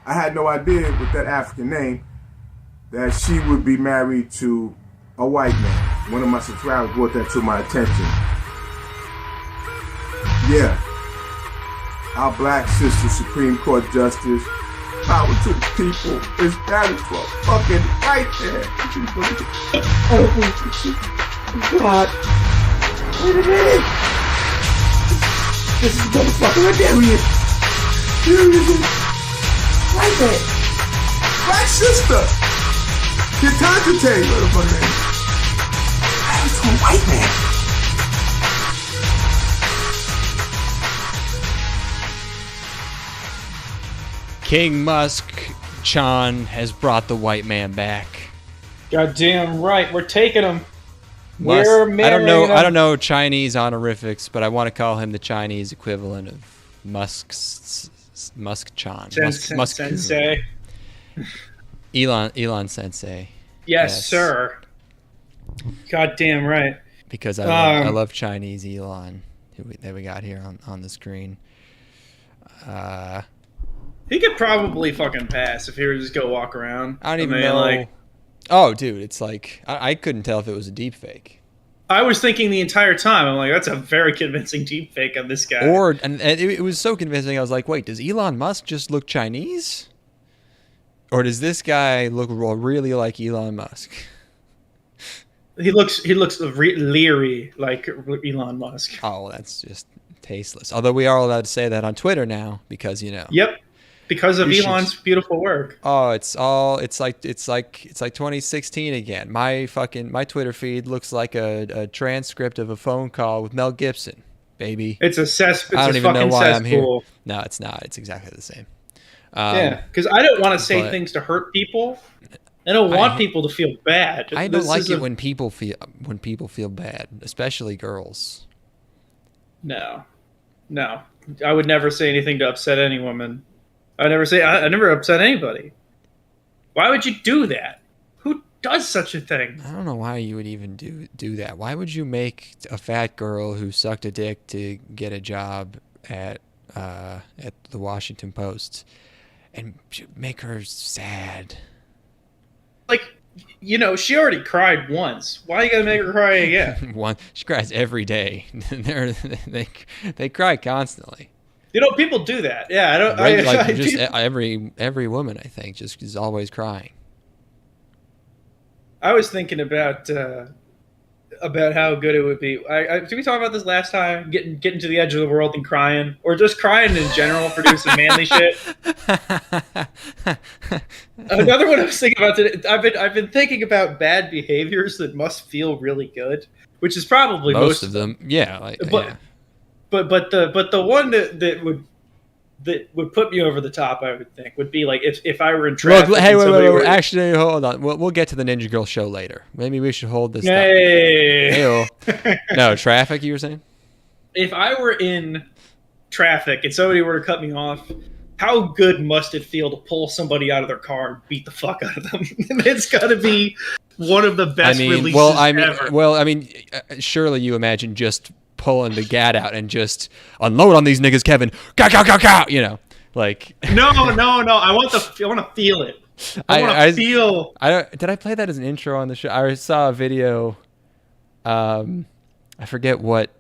I had no idea with that African name that she would be married to a white man. One of my subscribers brought that to my attention. Yeah. Our black sister, Supreme Court Justice, power to the people, is married to a fucking white man. Oh, God. Wait a minute. This is a motherfucker right there. Here he is. White man. Black sister. Kitantate, motherfucker. Married to a white man. King Musk Chan has brought the white man back. Goddamn right, we're taking him. Musk, We're marrying him. I don't know Chinese honorifics, but I want to call him the Chinese equivalent of Musk Chan. Musk Sensei. Elon Sensei. Yes, sir. Goddamn right. Because I love Chinese Elon that we got here on the screen. He could probably fucking pass if he were to just go walk around. I don't even know. Oh, dude, it's like I couldn't tell if it was a deep fake. I was thinking the entire time, I'm like, that's a very convincing deep fake of this guy. And it was so convincing. I was like, wait, does Elon Musk just look Chinese? Or does this guy look really like Elon Musk? He looks leery like Elon Musk. Oh, that's just tasteless. Although we are allowed to say that on Twitter now because, you know. Yep. Because of Elon's beautiful work. Oh, it's like 2016 again. My Twitter feed looks like a transcript of a phone call with Mel Gibson, baby. It's a cesspool. I don't even know why I'm here. No, it's not. It's exactly the same. Yeah, because I don't want to say things to hurt people. I don't want people to feel bad. I don't like it when people feel bad, especially girls. No, I would never say anything to upset any woman. I never upset anybody. Why would you do that? Who does such a thing? I don't know why you would even do that. Why would you make a fat girl who sucked a dick to get a job at the Washington Post and make her sad? Like, you know, she already cried once. Why you gotta make her cry again? She cries every day. They cry constantly. You know, people do that. Yeah, I don't. Every woman, I think, just is always crying. I was thinking about how good it would be. Did we talk about this last time? Getting to the edge of the world and crying, or just crying in general for doing some manly shit. Another one I was thinking about today. I've been thinking about bad behaviors that must feel really good, which is probably most of them. Yeah, yeah. But the one that would put me over the top, I would think, would be like if I were in traffic. Hey, wait. Actually, hold on. We'll get to the Ninja Girl show later. Maybe we should hold this. Hey. No, traffic. You were saying? If I were in traffic and somebody were to cut me off, how good must it feel to pull somebody out of their car and beat the fuck out of them? It's got to be one of the best releases ever. Well, surely you imagine just pulling the gat out and just unload on these niggas, Kevin. Ga, you know, like. No. I want to feel it. I want to feel. Did I play that as an intro on the show? I saw a video. I forget what.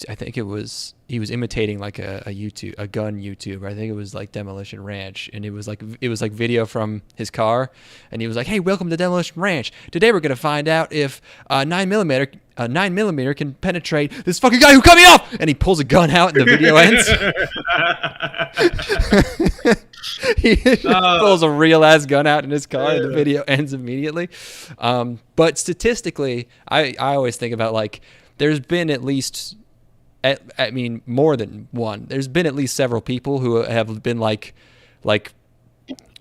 I think he was imitating like a gun YouTuber. I think it was like Demolition Ranch, and it was like video from his car, and he was like, "Hey, welcome to Demolition Ranch. Today we're gonna find out if 9mm can penetrate this fucking guy who cut me off." And he pulls a gun out, and the video ends. He pulls a real ass gun out in his car, and the video ends immediately. But statistically, I always think about like there's been at least. More than one. There's been at least several people who have been like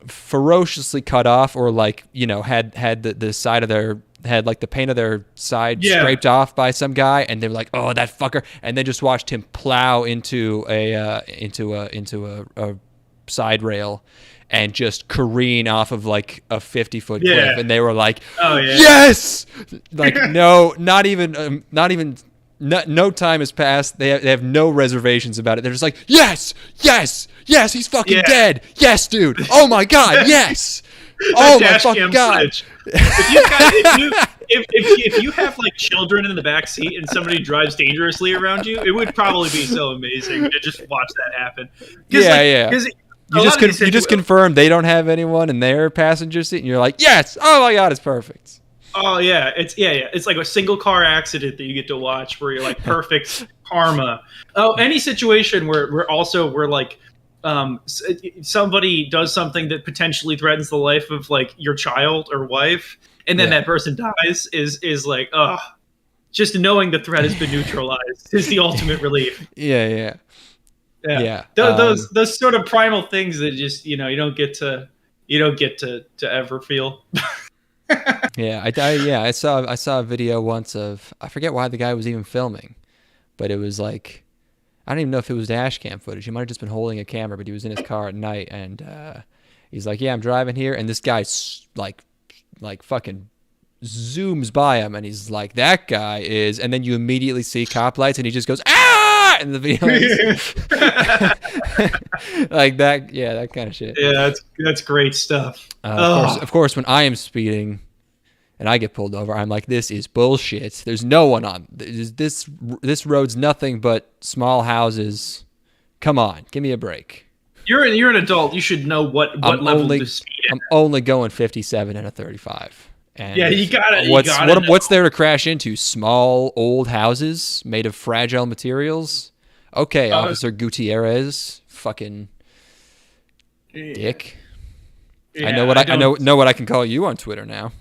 ferociously cut off, or like, you know, had the side of their head, like the paint of their side scraped off by some guy, and they're like, "Oh, that fucker!" And then just watched him plow into a side rail and just careen off of like a 50-foot cliff, and they were like, "Oh yeah, yes!" Like no, not even no time has passed. They have no reservations about it. They're just like, yes, he's fucking dead. Yes, dude. Oh my god, yes. Oh my fucking god. If you have like children in the back seat and somebody drives dangerously around you, it would probably be so amazing to just watch that happen. Yeah. You just confirm they don't have anyone in their passenger seat, and you're like, yes. Oh my god, it's perfect. Oh yeah, it's like a single car accident that you get to watch where you're like perfect karma. Oh, any situation where like somebody does something that potentially threatens the life of like your child or wife, and then that person dies is like, oh, just knowing the threat has been neutralized is the ultimate relief. Yeah. Those sort of primal things that just you don't get to ever feel. I saw a video once of, I forget why the guy was even filming, but it was like, I don't even know if it was dash cam footage. He might have just been holding a camera, but he was in his car at night, and he's like, yeah, I'm driving here, and this guy like fucking zooms by him, and he's like, that guy is, and then you immediately see cop lights, and he just goes, ah, and the video like that. Yeah, that kind of shit. Yeah, that's great stuff. Of course, when I am speeding and I get pulled over, I'm like, this is bullshit. There's no one on this road's nothing but small houses. Come on, give me a break. You're an adult. You should know what level to speed at. I'm only going 57 and a 35. And yeah, you got it. What's there to crash into? Small old houses made of fragile materials. Okay, Officer Gutierrez, fucking dick. Yeah, I know what I can call you on Twitter now.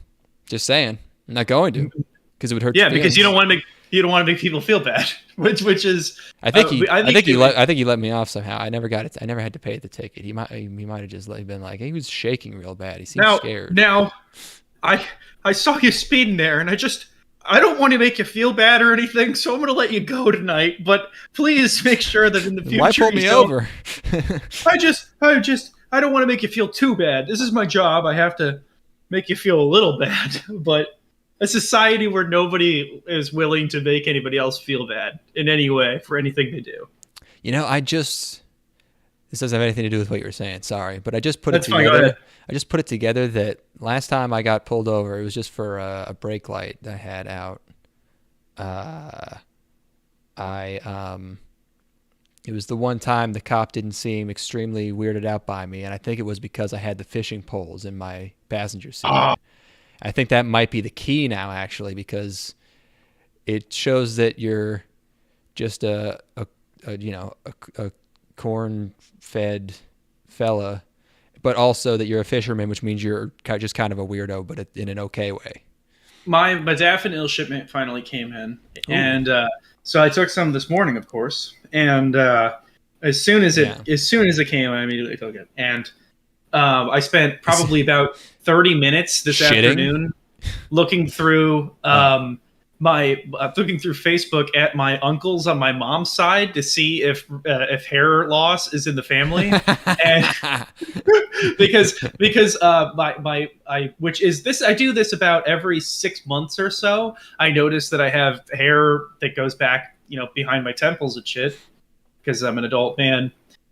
Just saying, I'm not going to, because it would hurt. Yeah, because you don't want to make people feel bad, which is. I think he let me off somehow. I never got it. I never had to pay the ticket. He might have just been like, he was shaking real bad. He seemed scared. Now, I saw you speeding there, and I don't want to make you feel bad or anything, so I'm going to let you go tonight. But please make sure that in the future. Why pull me over? I don't want to make you feel too bad. This is my job. I have to make you feel a little bad. But a society where nobody is willing to make anybody else feel bad in any way for anything they do. This doesn't have anything to do with what you were saying. Sorry, but I just put it together. I just put it together that last time I got pulled over, it was just for a brake light that I had out. It was the one time the cop didn't seem extremely weirded out by me, and I think it was because I had the fishing poles in my passenger seat. I think that might be the key now, actually, because it shows that you're just a corn-fed fella, but also that you're a fisherman, which means you're just kind of a weirdo, but in an okay way. My daffodil shipment finally came in, and so I took some this morning, of course. And as soon as it came, I immediately took it. And I spent probably about 30 minutes this afternoon looking through looking through Facebook at my uncles on my mom's side to see if hair loss is in the family, and I do this about every 6 months or so. I notice that I have hair that goes back, behind my temples and shit, because I'm an adult man,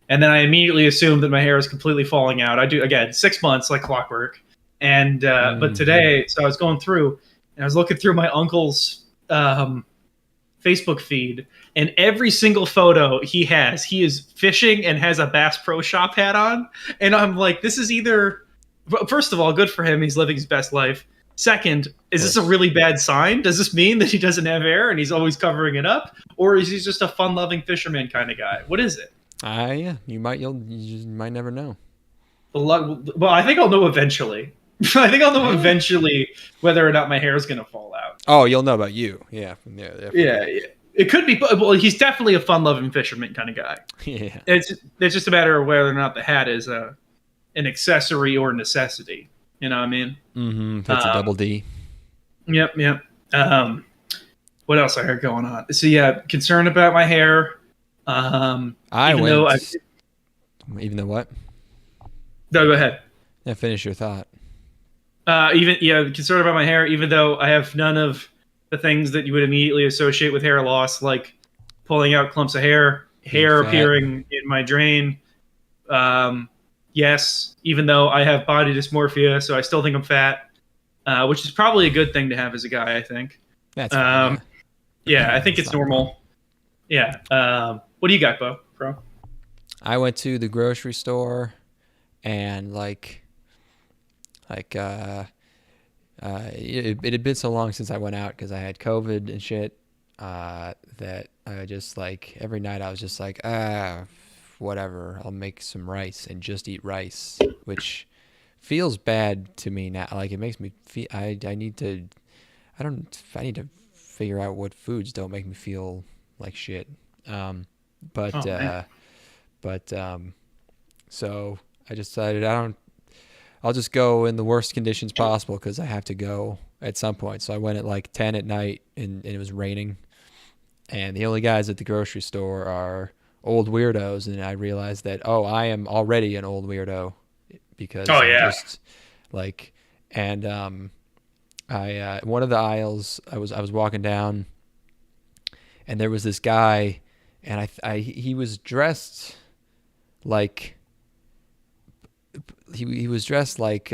and then I immediately assume that my hair is completely falling out. I do, again, 6 months like clockwork, and but today, so I was going through. And I was looking through my uncle's Facebook feed, and every single photo he is fishing and has a Bass Pro Shop hat on. And I'm like, this is either, first of all, good for him. He's living his best life. Second, is this a really bad sign? Does this mean that he doesn't have hair and he's always covering it up? Or is he just a fun-loving fisherman kind of guy? What is it? Yeah, you might never know. Well, I think I'll know eventually. I think I'll know eventually whether or not my hair is going to fall out. Oh, you'll know about you. Yeah. It could be. Well, he's definitely a fun-loving fisherman kind of guy. Yeah. It's just a matter of whether or not the hat is an accessory or necessity. You know what I mean? Mm-hmm. That's a double D. Yep. What else I heard going on? So yeah, concerned about my hair. Even though what? No, go ahead. Yeah, finish your thought. Concerned about my hair, even though I have none of the things that you would immediately associate with hair loss, like pulling out clumps of hair, hair appearing in my drain. Yes, even though I have body dysmorphia, so I still think I'm fat, which is probably a good thing to have as a guy, I think. That's fine, yeah, I think it's normal. Yeah. What do you got, bro? I went to the grocery store and it had been so long since I went out because I had COVID and shit that I just like every night I was just like, whatever, I'll make some rice and just eat rice, which feels bad to me now. Like it makes me feel I need to figure out what foods don't make me feel like shit. So I decided I'll just go in the worst conditions possible because I have to go at some point. So I went at like 10 at night and it was raining. And the only guys at the grocery store are old weirdos. And I realized that, I am already an old weirdo because one of the aisles I was walking down and there was this guy and he was dressed like he was dressed like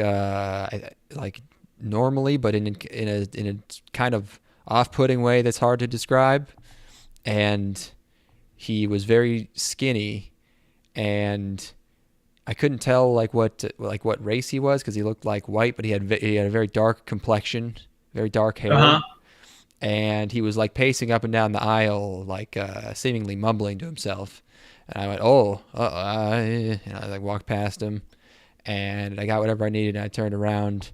normally, but in a kind of off-putting way that's hard to describe. And he was very skinny, and I couldn't tell what race he was because he looked like white, but he had a very dark complexion, very dark hair, and he was like pacing up and down the aisle, seemingly mumbling to himself. And I went, and I walked past him. And I got whatever I needed, and I turned around,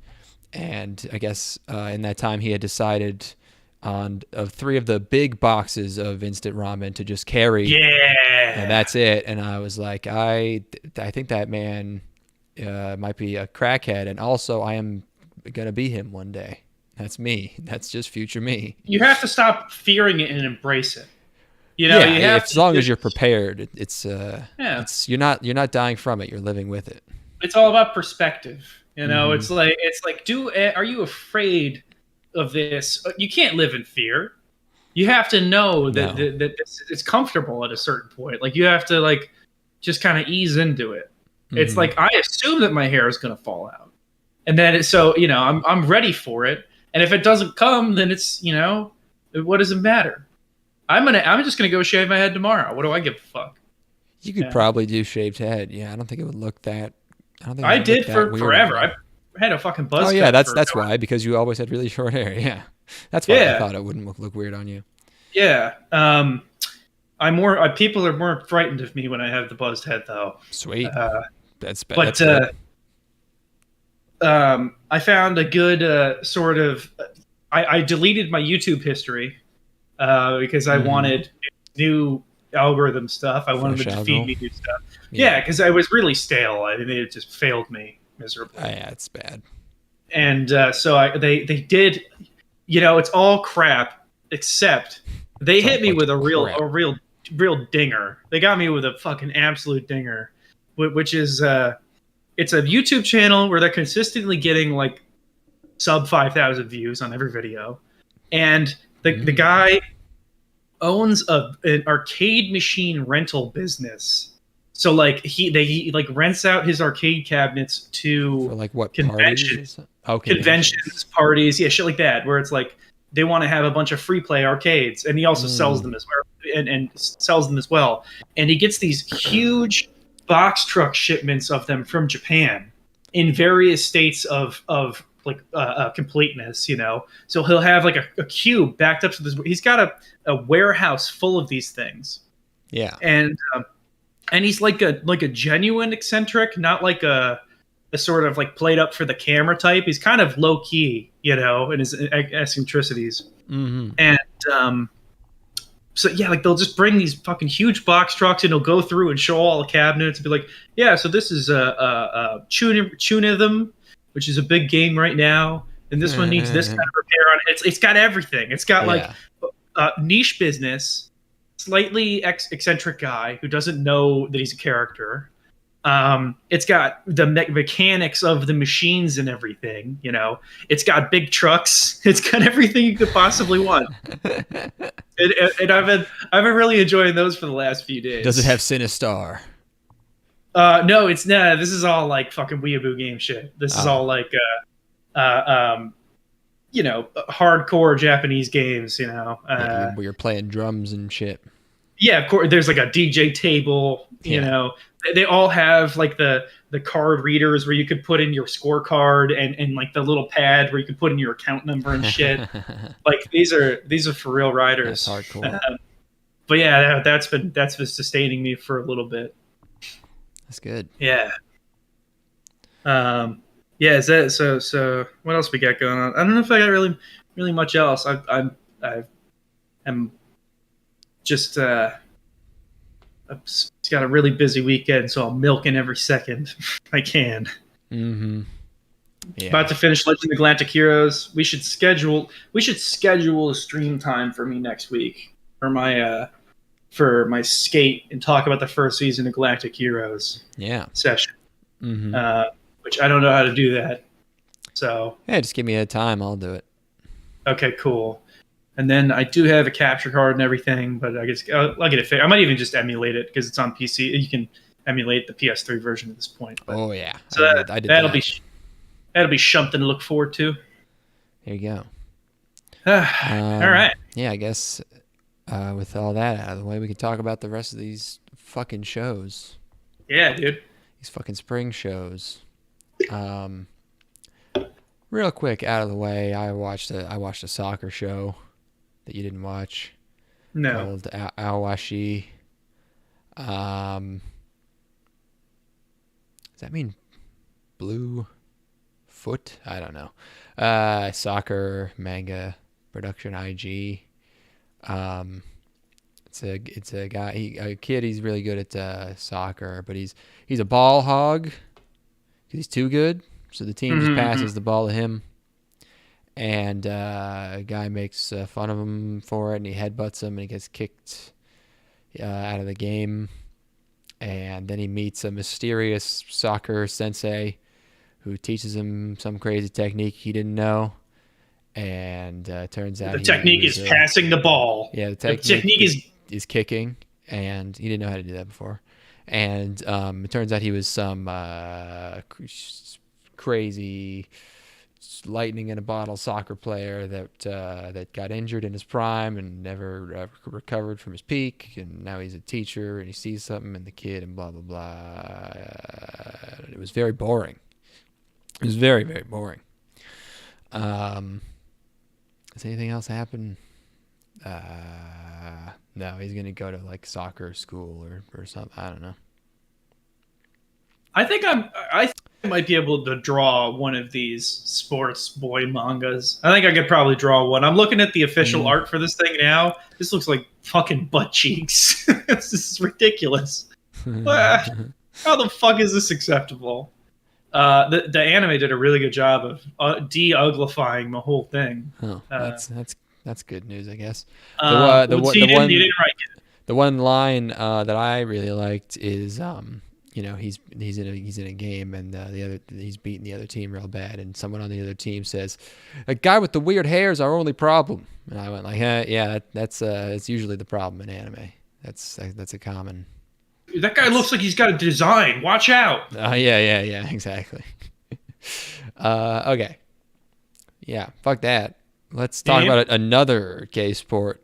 and I guess in that time he had decided on 3 of the big boxes of instant ramen to just carry. Yeah. And that's it. And I was like, I think that man might be a crackhead, and also I am going to be him one day. That's me. That's just future me. You have to stop fearing it and embrace it. You know, as long as you're prepared, it's you're not dying from it, you're living with it. It's all about perspective. You know, it's like, are you afraid of this? You can't live in fear. You have to know that it's comfortable at a certain point. Like you have to just kind of ease into it. It's like, I assume that my hair is going to fall out. And then I'm ready for it. And if it doesn't come, then it's, what does it matter? I'm just going to go shave my head tomorrow. What do I give a fuck? You could probably do shaved head. Yeah. I don't think it would look that. I did for forever. I had a fucking buzz. Oh yeah, that's why, because you always had really short hair. Yeah, that's why I thought it wouldn't look weird on you. Yeah. People are more frightened of me when I have the buzzed head, though. Sweet. That's bad. But I found a good sort of. I deleted my YouTube history because I wanted new algorithm stuff. I wanted them to feed me new stuff. Yeah, because I was really stale. I mean, it just failed me miserably. Yeah, it's bad. And so they did, it's all crap, except they hit me with a real dinger. They got me with a fucking absolute dinger, which is it's a YouTube channel where they're consistently getting sub 5,000 views on every video, and the guy owns an arcade machine rental business. So he rents out his arcade cabinets to for what, conventions, parties, shit like that, where it's they want to have a bunch of free play arcades, and he also sells them as well, and sells them as well. And he gets these huge box truck shipments of them from Japan in various states of completeness, So he'll have a cube backed up to this. He's got a warehouse full of these things. Yeah. And he's like a genuine eccentric, not like a sort of played up for the camera type. He's kind of low key, in his eccentricities. Mm-hmm. And so they'll just bring these fucking huge box trucks, and he'll go through and show all the cabinets and be like, yeah, so this is a Tunism, which is a big game right now, and this one needs this kind of repair on it. It's got everything. It's got niche business, slightly eccentric guy who doesn't know that he's a character, It's got the mechanics of the machines and everything. It's got big trucks. It's got everything you could possibly want. And I've been really enjoying those for the last few days. Does it have Sinistar? No, it's not. This is all like fucking weeaboo game shit. This is all like hardcore Japanese games. Where you're playing drums and shit. Yeah, of course. There's like a DJ table. They all have like the card readers where you could put in your scorecard and like the little pad where you could put in your account number and shit. Like these are for real riders. That's hardcore. But yeah, that's been sustaining me for a little bit. That's good. Yeah. Is that so? What else we got going on? I don't know if I got really much else. I'm just I've got a really busy weekend, so I'm milking every second I can. Mm-hmm. Yeah. About to finish Legend of Galactic Heroes. We should schedule a stream time for me next week for my skate and talk about the first season of Galactic Heroes. Yeah. Session. Mm-hmm. Which I don't know how to do that. So yeah, just give me a time. I'll do it. Okay, cool. And then I do have a capture card and everything, but I guess I'll get it fixed. I might even just emulate it because it's on PC. You can emulate the PS3 version at this point. But, oh yeah, so that'll be something to look forward to. There you go. All right. Yeah, I guess with all that out of the way, we can talk about the rest of these fucking shows. Yeah, dude. These fucking spring shows. Real quick out of the way, I watched a soccer show that you didn't watch. No. Called Awashi. Does that mean blue foot? I don't know. Soccer manga production IG. It's a guy, a kid. He's really good at soccer, but he's a ball hog because he's too good. So the team just passes the ball to him, and a guy makes fun of him for it, and he headbutts him, and he gets kicked out of the game. And then he meets a mysterious soccer sensei who teaches him some crazy technique he didn't know. And turns out the technique is passing the ball. Yeah, the technique is kicking, and he didn't know how to do that before. And it turns out he was some crazy lightning in a bottle soccer player that got injured in his prime and never recovered from his peak, and now he's a teacher and he sees something in the kid and blah blah blah. It was very boring. It was very, very boring. Does anything else happen? No, he's gonna go to like soccer school or something. I don't know. I think I might be able to draw one of these sports boy mangas. I think I could probably draw one. I'm looking at the official art for this thing now. This looks like fucking butt cheeks. This is ridiculous. How the fuck is this acceptable? The anime did a really good job of de-uglifying the whole thing. Oh, that's good news, I guess. You didn't like it. The one line that I really liked is he's in a game and he's beating the other team real bad, and someone on the other team says, "A guy with the weird hair is our only problem." And I went like, yeah, that's usually the problem in anime. That's a common. That guy looks like he's got a design. Watch out. Yeah, exactly. Okay. Yeah, fuck that. Let's talk about another gay sport,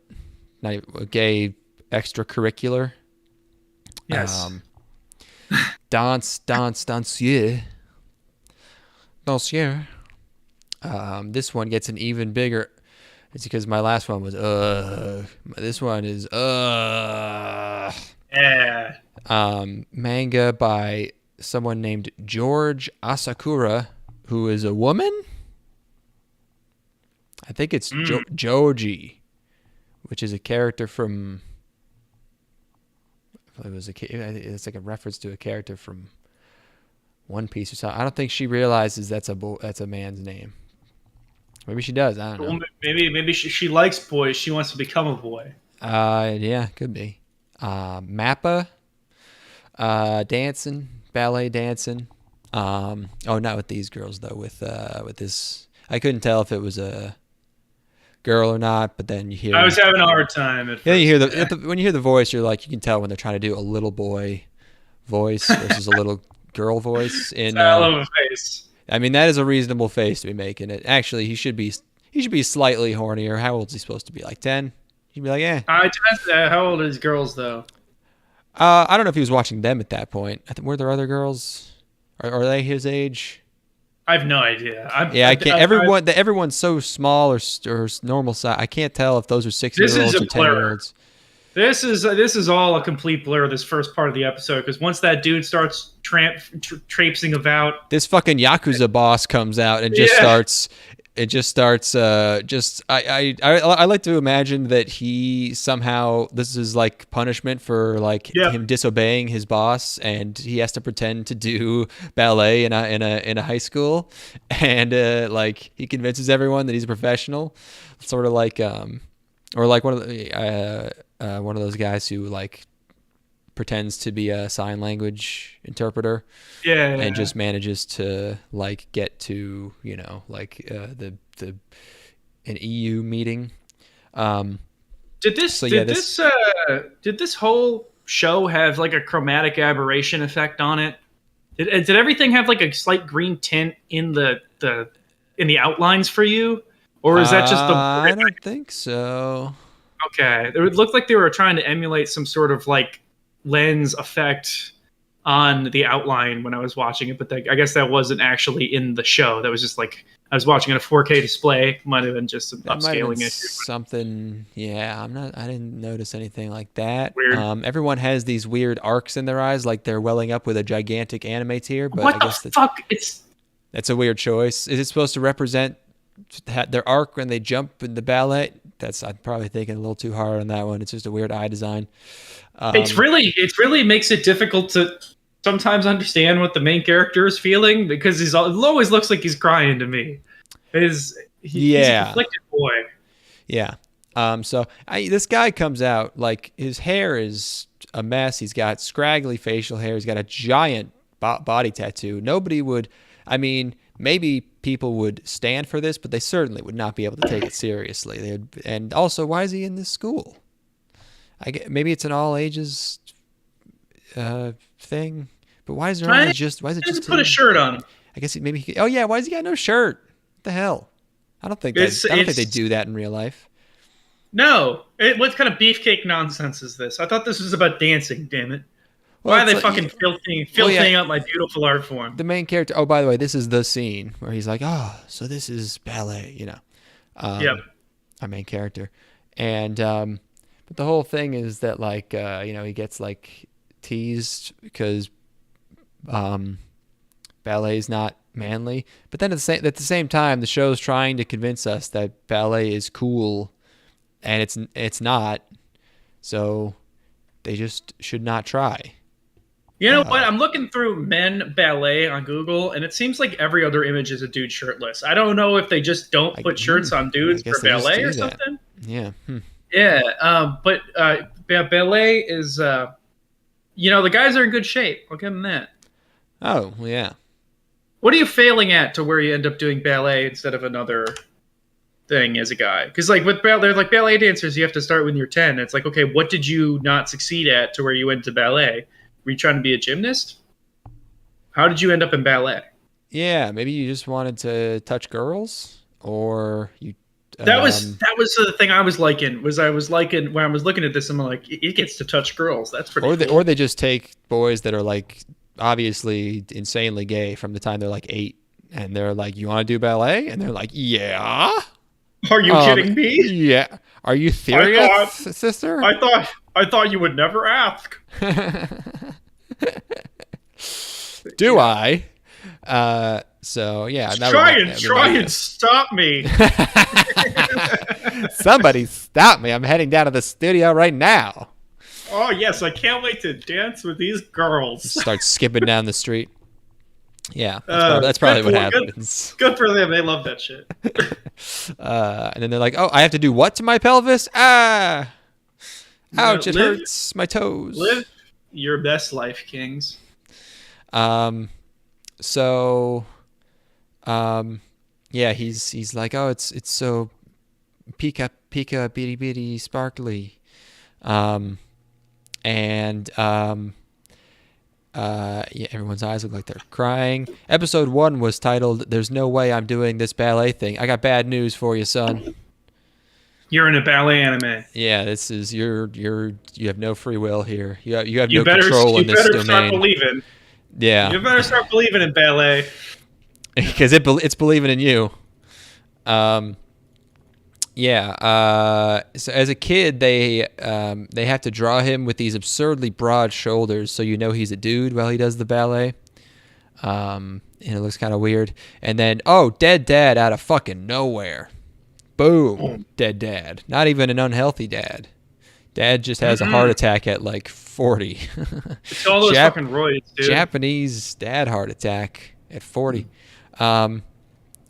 not even a gay extracurricular. Yes. Dancier. This one gets an even bigger. It's because my last one was This one is Yeah. Manga by someone named George Asakura, who is a woman. I think it's Joji, which is a character from. It's like a reference to a character from One Piece or something. I don't think she realizes that's a man's name. Maybe she does. I don't know. Maybe she likes boys. She wants to become a boy. Yeah, could be. Mappa, dancing, ballet dancing. Not with these girls though. With this, I couldn't tell if it was a girl or not. But then you hear. I was having a hard time at first. Yeah, you hear when you hear the voice, you're like, you can tell when they're trying to do a little boy voice versus a little girl voice. In I love a face. I mean, that is a reasonable face to be making it. Actually, he should be slightly hornier. How old is he supposed to be? Like 10? He'd be like, eh. How old are these girls though? I don't know if he was watching them at that point. Were there other girls? Are they his age? I have no idea. I can't. Everyone's so small or normal size. I can't tell if those are 6-year-olds or 10-year-olds. This is all a complete blur. This first part of the episode, because once that dude starts traipsing about, this fucking Yakuza boss comes out and just starts. It just starts. I like to imagine that he somehow, this is like punishment for like him disobeying his boss, and he has to pretend to do ballet in a high school, and like he convinces everyone that he's a professional, sort of like or like one of those guys who like pretends to be a sign language interpreter, and just manages to like get to an EU meeting. Did this whole show have like a chromatic aberration effect on it? Did everything have like a slight green tint in the outlines for you, or is that just the? I don't think so. Okay, it would look like they were trying to emulate some sort of like lens effect on the outline when I was watching it, but I guess that wasn't actually in the show. That was just like I was watching on a 4K display. Might have been just some upscaling issue. Something, yeah. I didn't notice anything like that. Weird. Everyone has these weird arcs in their eyes, like they're welling up with a gigantic anime tear. But what I guess the fuck? That's a weird choice. Is it supposed to represent their arc when they jump in the ballet? I'm probably thinking a little too hard on that one. It's just a weird eye design. It really makes it difficult to sometimes understand what the main character is feeling, because it always looks like he's crying to me. He's a conflicted boy. Yeah. So this guy comes out, like his hair is a mess. He's got scraggly facial hair. He's got a giant body tattoo. Nobody would, maybe people would stand for this, but they certainly would not be able to take it seriously. And also, why is he in this school? Maybe it's an all ages thing, but why is it just put a shirt on him? I guess why has he got no shirt? What the hell? I don't think they do that in real life. No. What kind of beefcake nonsense is this? I thought this was about dancing, damn it. Why are they fucking filthying up my beautiful art form? The main character, oh, by the way, this is the scene where he's like, oh, so this is ballet, Yep. Our main character. And but the whole thing is that like he gets like teased because ballet is not manly, but then at the same time the show's trying to convince us that ballet is cool, and it's not, so they just should not try. You know what? I'm looking through men ballet on Google, and it seems like every other image is a dude shirtless. I don't know if they just don't put shirts on dudes for ballet or something. Yeah. Yeah, but ballet is, the guys are in good shape. I'll give them that. Oh, yeah. What are you failing at to where you end up doing ballet instead of another thing as a guy? Because like with ballet, like ballet dancers, you have to start when you're 10. It's like, okay, what did you not succeed at to where you went to ballet? Were you trying to be a gymnast? How did you end up in ballet? Yeah, maybe you just wanted to touch girls, or you. That was the thing I was liking. When I was looking at this, I'm like, it gets to touch girls. That's pretty. Or they just take boys that are like obviously insanely gay from the time they're like 8, and they're like, "You want to do ballet?" And they're like, "Yeah." Are you kidding me? Yeah. Are you serious, sister? I thought you would never ask. Do I? So yeah. Try and stop me. Somebody stop me. I'm heading down to the studio right now. Oh yes, I can't wait to dance with these girls. Start skipping down the street. Yeah, that's probably what happens. Good for them. They love that shit. And then they're like, "Oh, I have to do what to my pelvis? Ah, ouch! It hurts my toes." Live your best life, kings. So, yeah, he's like, oh, it's so pika bitty bitty sparkly, and yeah, everyone's eyes look like they're crying. Episode 1 was titled "There's No Way I'm Doing This Ballet Thing." I got bad news for you, son. You're in a ballet anime. Yeah, this is you have no free will here. You have no control in this domain. You better start domain. believing. Yeah, You better start believing in ballet. because it's believing in you. Yeah. So as a kid, they have to draw him with these absurdly broad shoulders, so you know he's a dude while he does the ballet. And it looks kind of weird. And then, dead dad out of fucking nowhere. Boom, dead dad. Not even an unhealthy dad. Dad just has a heart attack at like 40. It's all those fucking roids, dude. Japanese dad heart attack at 40.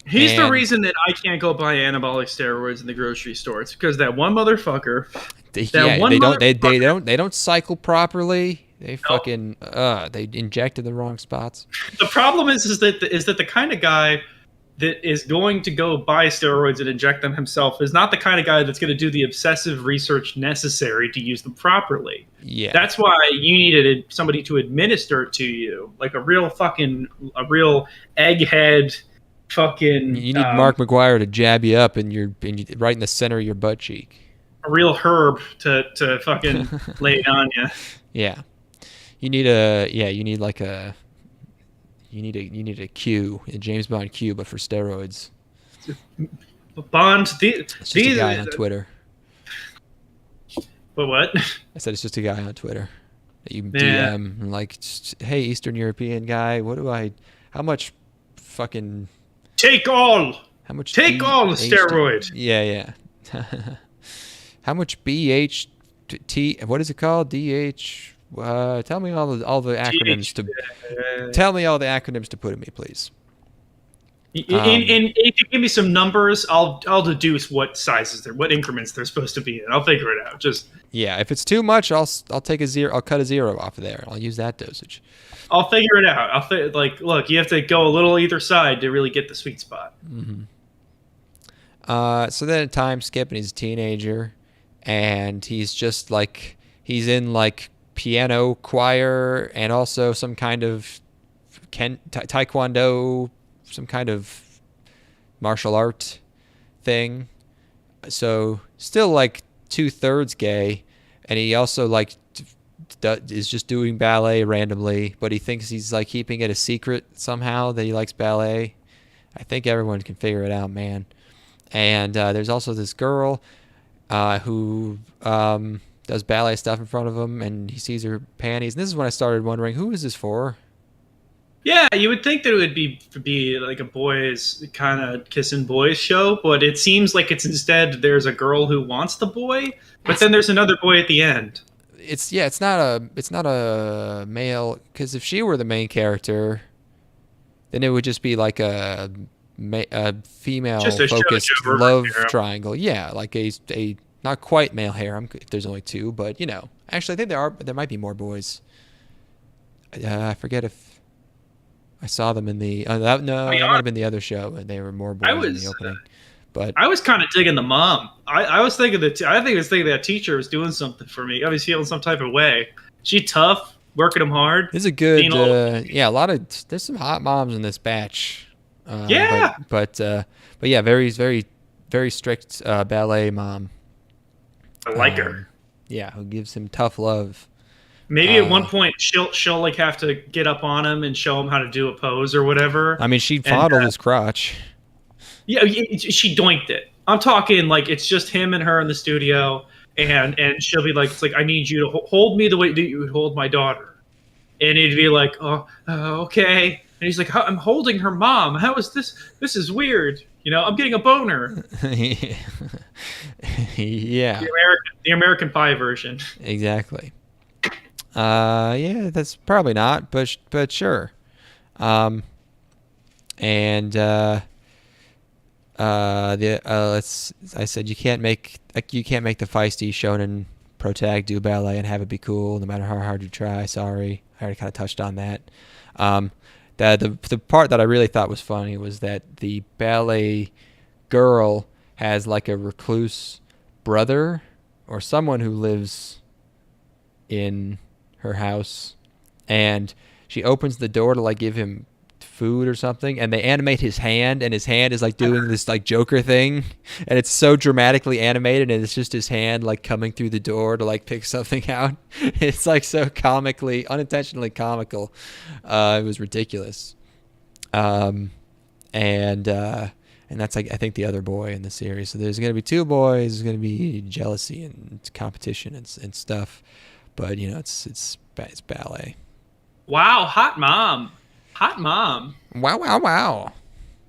He's the reason that I can't go buy anabolic steroids in the grocery store. It's because that one motherfucker. They don't cycle properly. They fucking they injected the wrong spots. The problem is that the kind of guy that is going to go buy steroids and inject them himself is not the kind of guy that's going to do the obsessive research necessary to use them properly. Yeah, that's why you needed somebody to administer it to you, like a real egghead. Fucking, you need Mark McGuire to jab you up and you're right in the center of your butt cheek. A real herb to fucking lay it on you. Yeah, you need a Q, a James Bond Q, but for steroids. Bond. It's just a guy on Twitter. But what? I said it's just a guy on Twitter that you DM and like, hey, Eastern European guy, how much fucking. Take all. How much? Take all the steroid. Yeah. How much BHT? What is it called? DH. Tell me all the acronyms tell me all the acronyms to put in me, please. And if you give me some numbers, I'll deduce what sizes what increments they're supposed to be in. I'll figure it out. If it's too much, I'll take a zero. I'll cut a zero off of there. I'll use that dosage. I'll figure it out. Look, you have to go a little either side to really get the sweet spot. Mm-hmm. So then a time skip, and he's a teenager, and he's just like he's in like piano choir and also some kind of taekwondo, some kind of martial art thing. So still like 2/3 gay, and he also like is just doing ballet randomly, but he thinks he's like keeping it a secret somehow that he likes ballet. I think everyone can figure it out, man. And there's also this girl who does ballet stuff in front of him, and he sees her panties. And this is when I started wondering, who is this for? Yeah, you would think that it would be like a boys kind of kissing boys show, but it seems like it's instead there's a girl who wants the boy, but then there's another boy at the end. It's not a male, because if she were the main character, then it would just be like a female focused love triangle. Yeah, like a not quite male harem if there's only 2, but actually I think there might be more boys. I forget if I saw them in the that might have been the other show, and they were more boys in the opening. But I was kind of digging the mom. I was thinking that teacher was doing something for me. I was feeling some type of way. She tough, working them hard. This is a good, there's some hot moms in this batch. But yeah, very, very, very strict ballet mom. I like her. Yeah, who gives him tough love. Maybe at one point she'll like have to get up on him and show him how to do a pose or whatever. I mean, she fondled his crotch. Yeah, she doinked it. I'm talking like it's just him and her in the studio, and she'll be like, it's like, I need you to hold me the way that you would hold my daughter. And he'd be like, okay. And he's like, I'm holding her mom. How is this? This is weird. I'm getting a boner. Yeah. The American Pie version. Exactly. Yeah, that's probably not, but sure. I said you can't make the feisty shonen protag do ballet and have it be cool no matter how hard you try. Sorry. I already kind of touched on that. The part that I really thought was funny was that the ballet girl has like a recluse brother or someone who lives in her house, and she opens the door to like give him food or something, and they animate his hand, and his hand is like doing this like Joker thing, and it's so dramatically animated, and it's just his hand like coming through the door to like pick something out. It's like so comically, unintentionally comical. It was ridiculous. And that's like I think the other boy in the series. So there's gonna be two boys. There's gonna be jealousy and competition and stuff, but you know it's ballet. Wow, hot mom. Hot mom. Wow.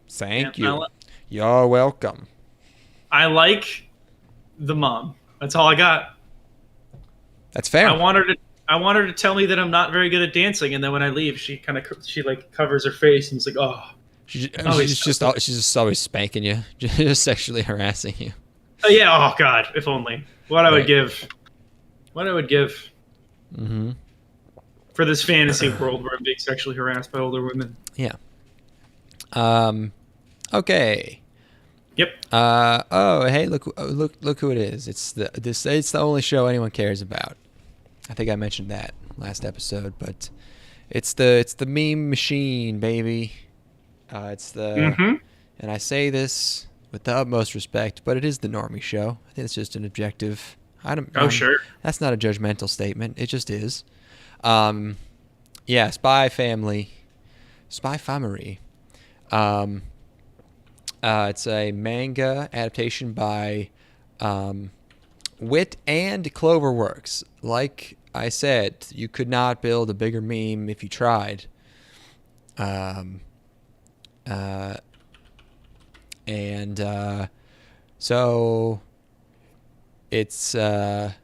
Thank Yeah, you. You're welcome. I like the mom. That's all I got. That's fair. I want her to tell me that I'm not very good at dancing, and then when I leave, she like covers her face and it's like, oh. She's just always spanking you, just sexually harassing you. Oh yeah. Oh God. If only. What I would give. Mm-hmm. For this fantasy world where I'm being sexually harassed by older women. Yeah. Okay. Yep. Oh, hey, look who it is. It's the only show anyone cares about. I think I mentioned that last episode, but it's the meme machine, baby. And I say this with the utmost respect, but it is the normie show. I think it's just an objective. Sure. That's not a judgmental statement. It just is. Yeah, Spy Family. It's a manga adaptation by Wit and Cloverworks. Like I said, you could not build a bigger meme if you tried. So it's Spy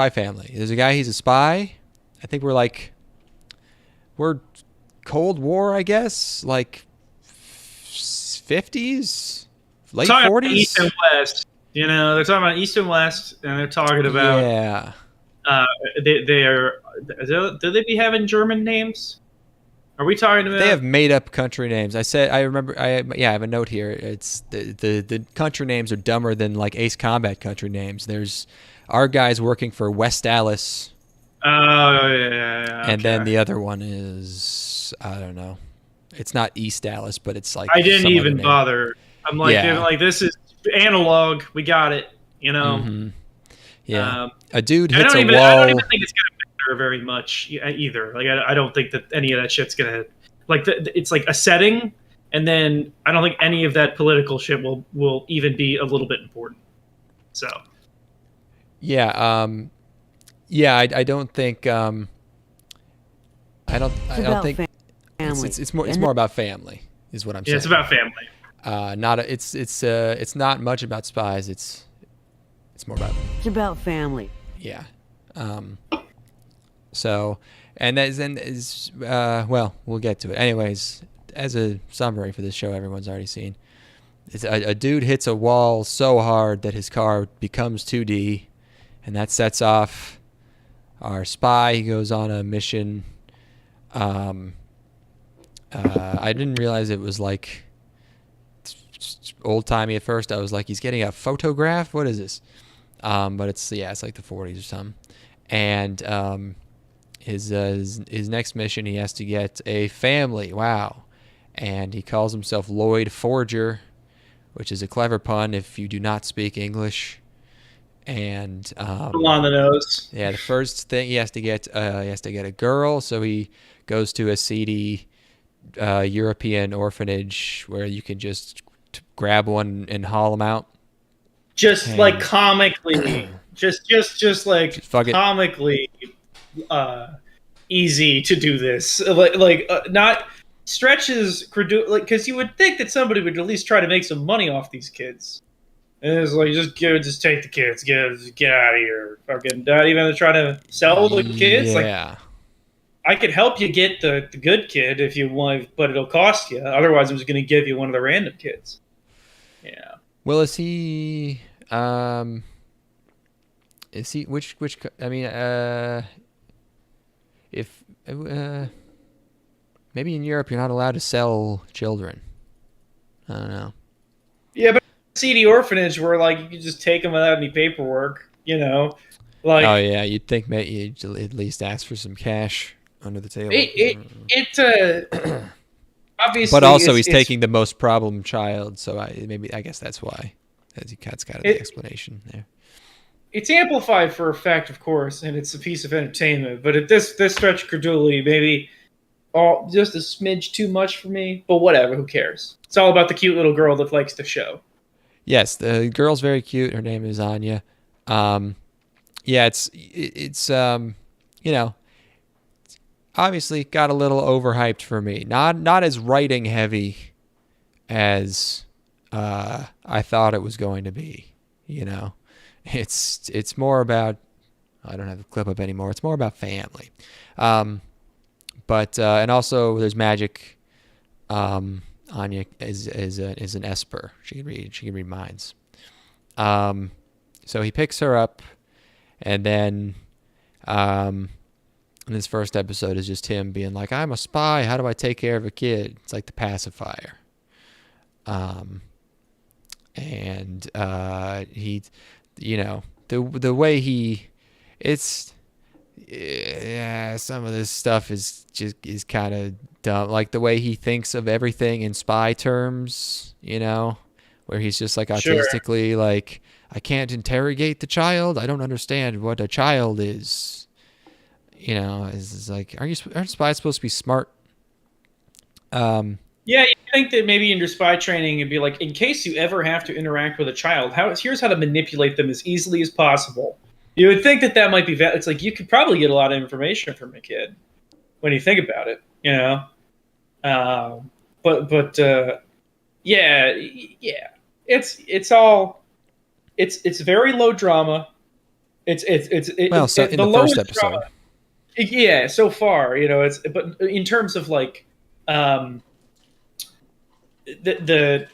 Family. There's a guy, he's a spy. I think we're Cold War, I guess, like 50s, late 40s. East and West. You know, they're talking about East and West, and they're talking about they are. Do they be having German names? Are we talking about? They have made up country names. I have a note here. It's the country names are dumber than like Ace Combat country names. There's our guys working for West Dallas. Oh yeah. And then the other one is I don't know. It's not East Dallas, but it's like I didn't even bother. I'm like, this is analog. We got it. You know. Mm-hmm. Yeah. A dude hits a wall. I don't even think it's gonna matter very much either. Like I don't think that any of that shit's gonna like. It's like a setting, and then I don't think any of that political shit will even be a little bit important. So. Yeah. I don't think. I don't think. It's more about family, is what I'm saying. Yeah, it's about family. It's not much about spies. It's more about. It's about family. Yeah. So, and well, we'll get to it. Anyways, as a summary for this show, everyone's already seen. It's a dude hits a wall so hard that his car becomes 2D, and that sets off our spy. He goes on a mission. I didn't realize it was like old timey at first. I was like, he's getting a photograph. What is this? But it's like the 40s or something. And his next mission, he has to get a family. Wow. And he calls himself Lloyd Forger, which is a clever pun if you do not speak English. And on the nose. Yeah, the first thing he has to get a girl, so he goes to a seedy European orphanage where you can just grab one and haul them out. Like comically, just like comically easy to do this. Not stretches because you would think that somebody would at least try to make some money off these kids. And it's like just take the kids, get out of here, fucking not even try to sell the kids. Yeah. Like, I could help you get the good kid if you want, but it'll cost you. Otherwise, I'm just going to give you one of the random kids. Yeah. Well, is he? Which? I mean, if maybe in Europe you're not allowed to sell children. I don't know. Yeah, but seedy orphanage where like you could just take them without any paperwork, you know, Oh like yeah, you'd think maybe you'd at least ask for some cash under the table. it obviously But also, he's it's taking the most problem child, so I guess that's why. That's kind of the it, explanation there. it's amplified for effect, of course, and it's a piece of entertainment. But at this stretch of credulity, maybe all just a smidge too much for me. But whatever, who cares? It's all about the cute little girl that likes the show. Yes, the girl's very cute. Her name is Anya. Yeah, it's you know, obviously got a little overhyped for me. Not as writing heavy as I thought it was going to be. You know, it's more about, I don't have the clip up anymore. It's more about family, but and also there's magic. Anya is an esper. She can read minds. So he picks her up, and then in this first episode is just him being like, "I'm a spy. How do I take care of a kid?" It's like the pacifier. And he, you know, the way it's, yeah, some of this stuff is kind of dumb. Like the way he thinks of everything in spy terms, you know, where he's just like autistically like, I can't interrogate the child. I don't understand what a child is. You know, is like, aren't spies supposed to be smart? Yeah, you think that maybe in your spy training it'd be like, in case you ever have to interact with a child, here's how to manipulate them as easily as possible. You would think that might be it's like you could probably get a lot of information from a kid when you think about it, you know. Yeah, it's all it's very low drama. It's So in the first episode, drama. Yeah, so far, you know, but in terms of like the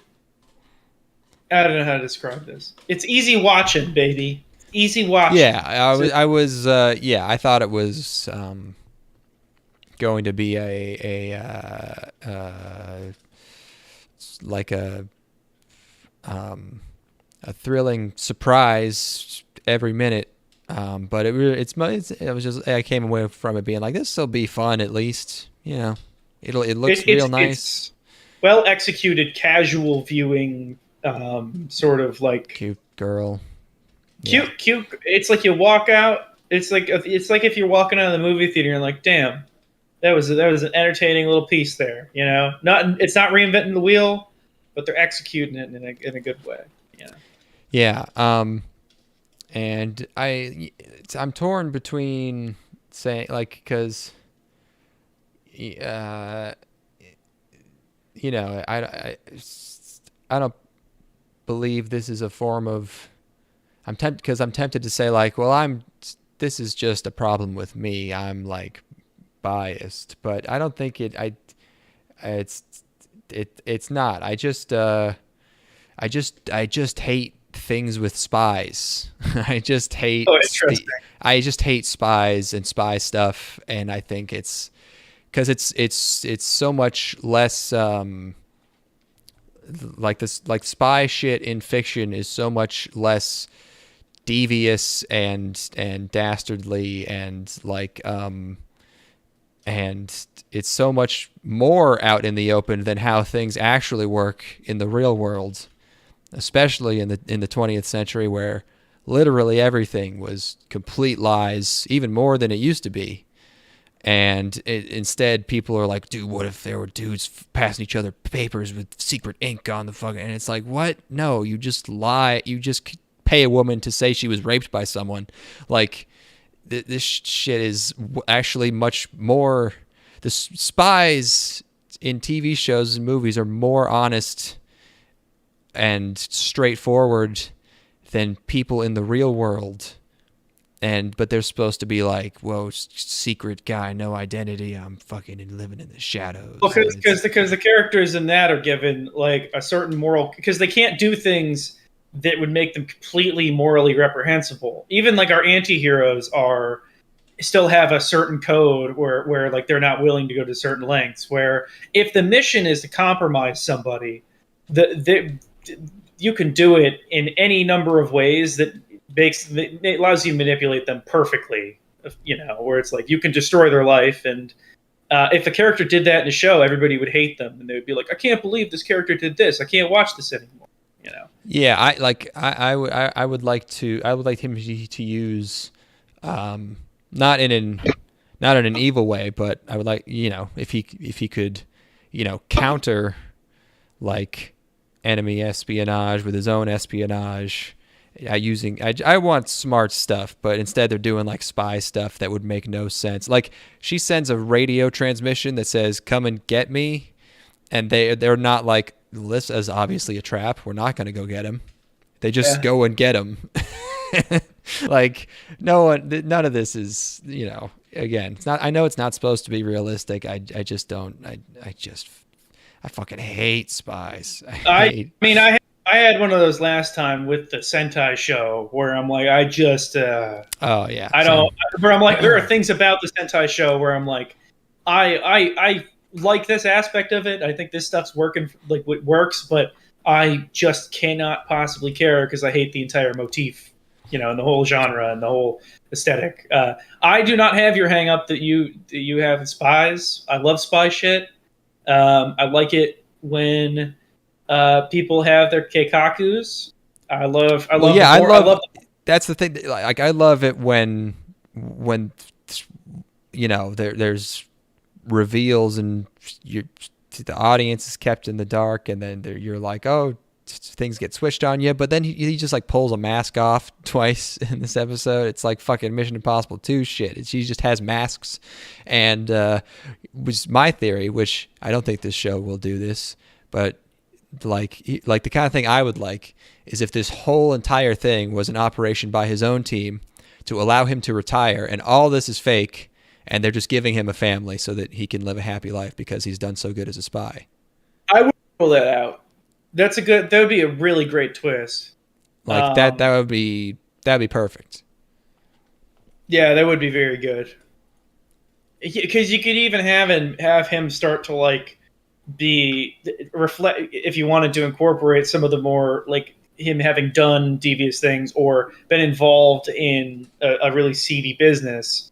I don't know how to describe this. It's easy watching, baby. Easy watching. Yeah, I thought it was going to be like a thrilling surprise every minute. But it was just, I came away from it being like, this will be fun at least. You know, it looks real nice. It's well executed, casual viewing, sort of like cute girl. Cute. It's like you walk out. It's like if you're walking out of the movie theater, and you're like, damn, that was an entertaining little piece there. You know, it's not reinventing the wheel, but they're executing it in a good way. Yeah. Yeah. And I'm torn between saying, like, because you know, I don't believe this is a form of, I'm tempted to say like, well, this is just a problem with me. I'm like biased, but I don't think it's not. I just hate things with spies. I just hate spies and spy stuff, and I think it's because it's so much less like this, like spy shit in fiction is so much less devious and dastardly and like and it's so much more out in the open than how things actually work in the real world, especially in the 20th century, where literally everything was complete lies, even more than it used to be. And instead, people are like, dude, what if there were dudes passing each other papers with secret ink on the fucking... And it's like, what? No, you just lie. You just pay a woman to say she was raped by someone. Like, this shit is actually much more... The spies in TV shows and movies are more honest and straightforward than people in the real world. But they're supposed to be like, whoa, secret guy, no identity. I'm fucking living in the shadows. Well, because the characters in that are given like a certain moral, because they can't do things that would make them completely morally reprehensible. Even like our anti-heroes are still have a certain code where like they're not willing to go to certain lengths. Where if the mission is to compromise somebody, you can do it in any number of ways that it allows you to manipulate them perfectly. You know, where it's like you can destroy their life, and if a character did that in the show, everybody would hate them, and they would be like, "I can't believe this character did this. I can't watch this anymore." You know? Yeah, I would like him to use, not in an evil way, but I would like, you know, if he could, you know, counter like enemy espionage with his own espionage. I want smart stuff, but instead they're doing like spy stuff that would make no sense. Like she sends a radio transmission that says "Come and get me," and they're not like, this is obviously a trap. We're not going to go get him. They just go and get him. Like none of this is, you know, again, it's not, I know it's not supposed to be realistic. I just don't, I fucking hate spies. I mean, I had one of those last time with the Sentai show where I'm like, I just, oh yeah, I don't, where I'm like, there are things about the Sentai show where I'm like, I like this aspect of it. I think this stuff's working, like it works, but I just cannot possibly care because I hate the entire motif, you know, and the whole genre and the whole aesthetic. I do not have your hang up that you have in spies. I love spy shit. I like it when people have their keikakus. I love. That's the thing. Like I love it when you know there's reveals and the audience is kept in the dark, and then you're like, oh, things get switched on you. But then he just like pulls a mask off twice in this episode. It's like fucking Mission Impossible 2 shit. She just has masks, and was my theory, which I don't think this show will do this, but like the kind of thing I would like is if this whole entire thing was an operation by his own team to allow him to retire, and all this is fake, and they're just giving him a family so that he can live a happy life because he's done so good as a spy. I would pull that out. That would be a really great twist. Like that would be perfect. Yeah, that would be very good. Because you could even have him start to like reflect, if you wanted to incorporate some of the more like him having done devious things or been involved in a really seedy business.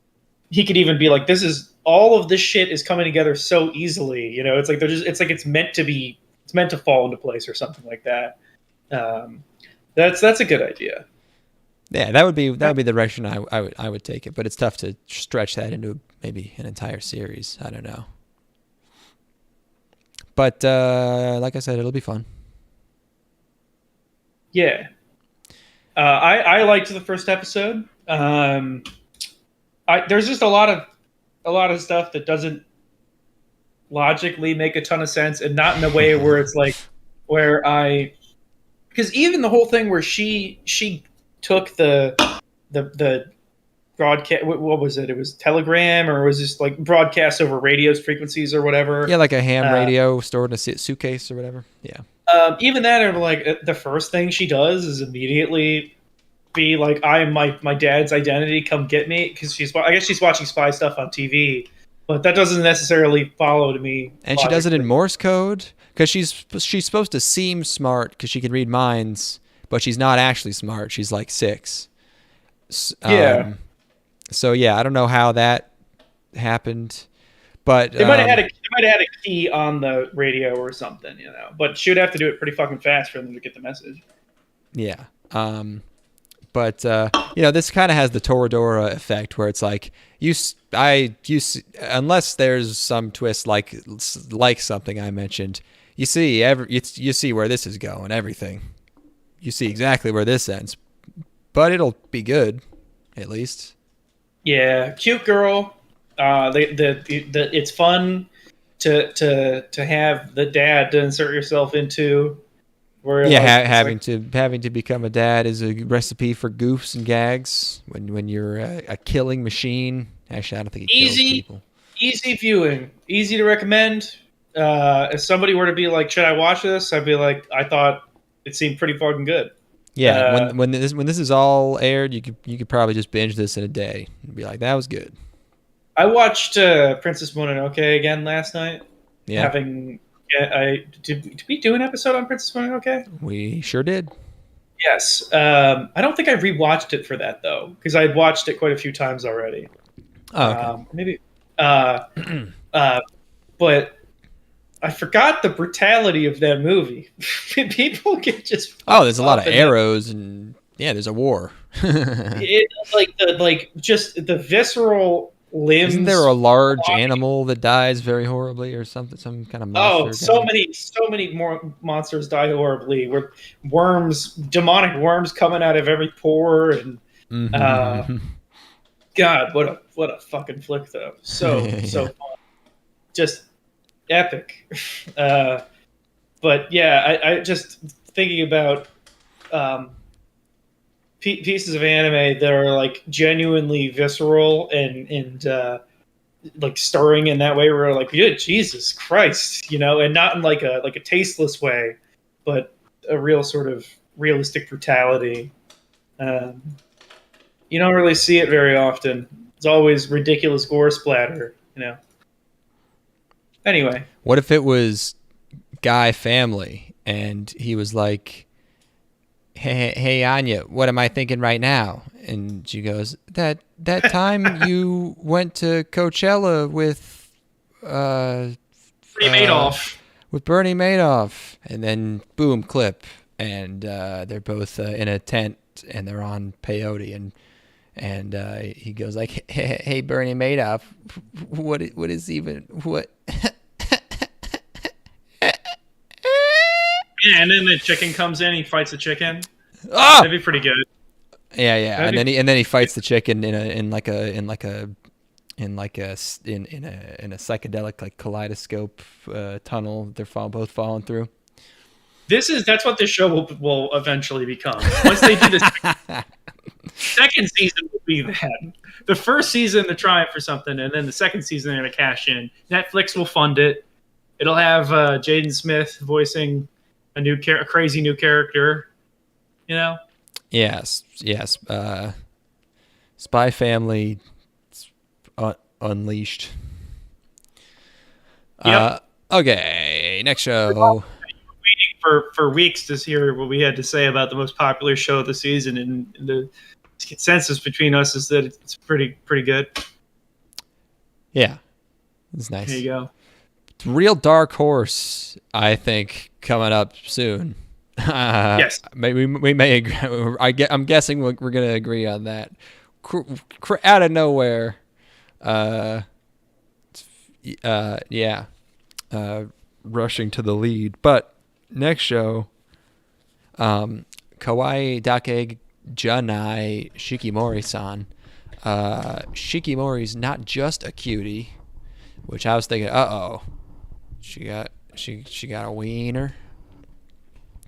He could even be like, this is all of this shit is coming together so easily. You know, it's like it's meant to fall into place or something like that. That's a good idea. Yeah, that would be the direction I would take it, but it's tough to stretch that into maybe an entire series. I don't know. But like I said, it'll be fun. Yeah. I liked the first episode. There's just a lot of stuff that doesn't logically make a ton of sense, and not in a way where it's like because even the whole thing where she took the broadcast, what was it? It was telegram, or was this like broadcast over radio's frequencies or whatever? Yeah, like a ham radio stored in a suitcase or whatever. Yeah. Even that, or like the first thing she does is immediately be like, I am my dad's identity, come get me, because I guess she's watching spy stuff on TV, but that doesn't necessarily follow to me. And she does it in Morse code because she's supposed to seem smart because she can read minds, but she's not actually smart. She's like 6. Yeah. So yeah, I don't know how that happened, but they might have had a key on the radio or something, you know. But she would have to do it pretty fucking fast for them to get the message. Yeah. But you know, this kind of has the Toradora effect where it's like unless there's some twist like something I mentioned, you see where this is going. Everything, you see exactly where this ends, but it'll be good, at least. Yeah, cute girl. It's fun to have the dad to insert yourself into. Yeah, having to become a dad is a recipe for goofs and gags when you're a killing machine. Actually, I don't think he kills people. Easy viewing, easy to recommend. If somebody were to be like, "Should I watch this?" I'd be like, "I thought it seemed pretty fucking good." Yeah, when this is all aired, you could probably just binge this in a day and be like, that was good. I watched Princess Mononoke again last night. Yeah, Having did we do an episode on Princess Mononoke? we sure did. Yes. I don't think I rewatched it for that though, because I'd watched it quite a few times already. Oh, okay. Maybe. But I forgot the brutality of that movie. People get just There's a lot of up in arrows and there's a war. it, just the visceral limbs. Isn't there a large animal that dies very horribly or something? Some kind of monster? So many more monsters die horribly. With worms, demonic worms coming out of every pore, and God, what a fucking flick though. So fun, just epic. But yeah, I just thinking about pieces of anime that are like genuinely visceral and like stirring in that way. Where we're like, yeah, Jesus Christ, and not in like a tasteless way, but a real sort of realistic brutality. You don't really see it very often. It's always ridiculous gore splatter, Anyway, what if it was Guy Family and he was like, hey Anya, what am I thinking right now? And she goes, that time you went to Coachella with Bernie Madoff. With Bernie Madoff, and then boom, clip, and they're both in a tent and they're on peyote, and he goes like, hey Bernie Madoff, what Yeah, and then the chicken comes in. He fights the chicken. Ah! That'd be pretty good. Yeah, and then he fights the chicken in a psychedelic like kaleidoscope tunnel. They're both falling through. That's what this show will eventually become. Once they do this, second season will be that. The first season they're trying for something, and then the second season they're going to cash in. Netflix will fund it. It'll have Jaden Smith voicing a crazy new character, Yes. Spy Family Unleashed. Yep. Okay, next show. Waiting for weeks to hear what we had to say about the most popular show of the season, and the consensus between us is that it's pretty good. Yeah, it's nice. There you go. Real dark horse, I think, coming up soon. Yes, we may agree. I'm guessing we're going to agree on that. Out of nowhere, rushing to the lead. But next show, Kawaii Dake Janai Shikimori-san. Shikimori's not just a cutie, which I was thinking, she got a wiener.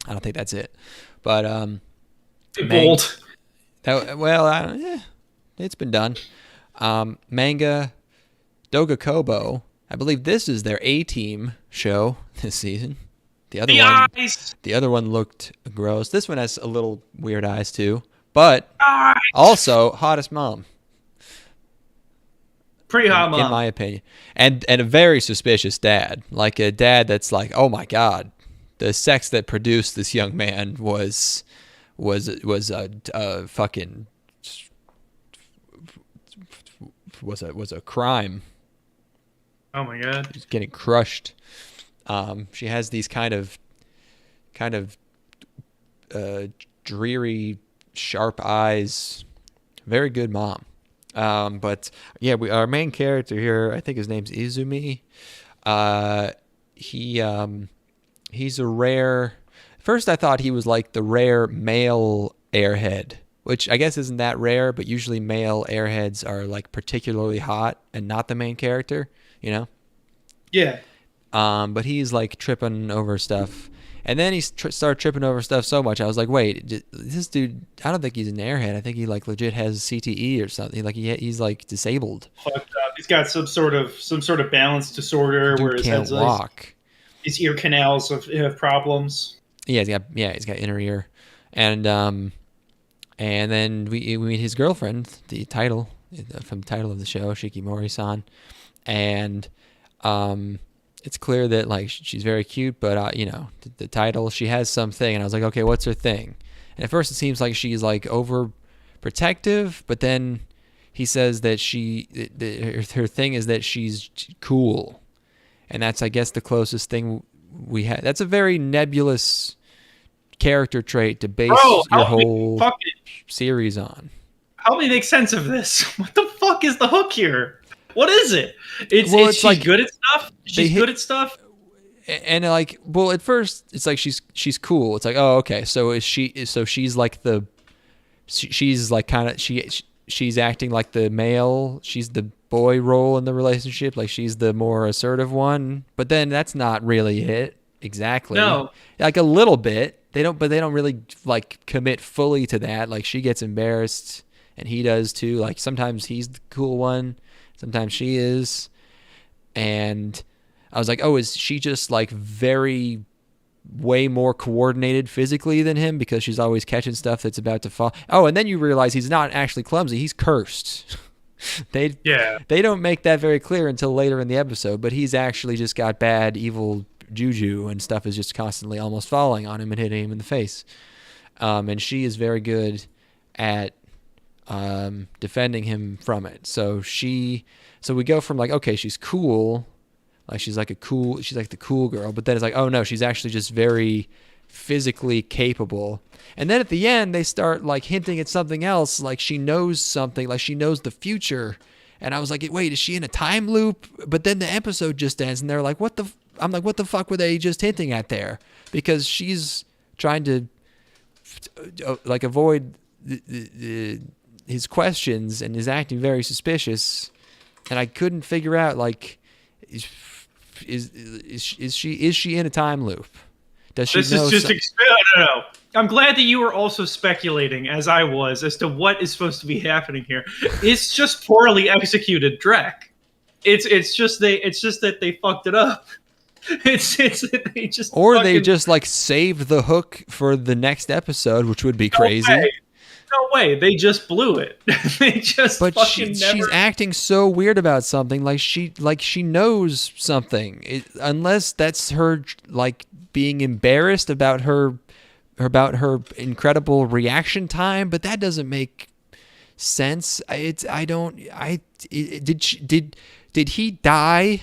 I don't think that's it, but bold. It's been done. Manga Dogakobo. I believe this is their A-team show this season. The other one looked gross. This one has a little weird eyes too, but also hottest mom. Pretty hot mom, in my opinion, and a very suspicious dad. Like a dad that's like, oh my god, the sex that produced this young man was a fucking was a crime. Oh my god, he's getting crushed. She has these kind of dreary, sharp eyes. Very good mom. But yeah, our main character here, I think his name's Izumi. He's a rare. First, I thought he was like the rare male airhead, which I guess isn't that rare, but usually male airheads are like particularly hot and not the main character, Yeah. But he's like tripping over stuff. And then he started tripping over stuff so much, I was like, wait, this dude, I don't think he's an airhead. I think he like legit has CTE or something. Like he's like disabled. Fucked up. He's got some sort of balance disorder where his can't walk. His ear canals have problems. Yeah, he's got inner ear. And then we meet his girlfriend, the title from the title of the show, Shikimori-san, and it's clear that like she's very cute, but you know, the title, she has something, and I was like, okay, what's her thing? And at first it seems like she's like overprotective, but then he says that her thing is that she's cool, and that's, I guess, the closest thing we had. That's a very nebulous character trait to base your whole series on. Help me make sense of this. What the fuck is the hook here? What is it? It's she's like good at stuff. She's good at stuff. And like, well, at first it's like she's cool. It's like, oh, okay. So she's like she's like kind of she's acting like the male. She's the boy role in the relationship. Like she's the more assertive one. But then that's not really it exactly. No, like a little bit. They don't really like commit fully to that. Like she gets embarrassed, and he does too. Like sometimes he's the cool one, sometimes she is. And I was like, oh, is she just like way more coordinated physically than him because she's always catching stuff that's about to fall? Oh, and then you realize he's not actually clumsy; he's cursed. They don't make that very clear until later in the episode, but he's actually just got bad, evil juju, and stuff is just constantly almost falling on him and hitting him in the face. And she is very good at defending him from it. So we go from like, okay, she's cool, like she's like the cool girl, but then it's like, oh no, she's actually just very physically capable. And then at the end they start like hinting at something else, like she knows something, like she knows the future. And I was like, wait, is she in a time loop? But then the episode just ends and they're like, I'm like, what the fuck were they just hinting at there? Because she's trying to like avoid his questions and is acting very suspicious, and I couldn't figure out like, is she in a time loop? Does she? This know is just no. I'm glad that you were also speculating, as I was, as to what is supposed to be happening here. It's just poorly executed Drek. It's just that they fucked it up. They just like saved the hook for the next episode, which would be crazy. No way. They just blew it. They just. But she's acting so weird about something. Like she knows something. Unless that's her like being embarrassed about her incredible reaction time. But that doesn't make sense. Did he die?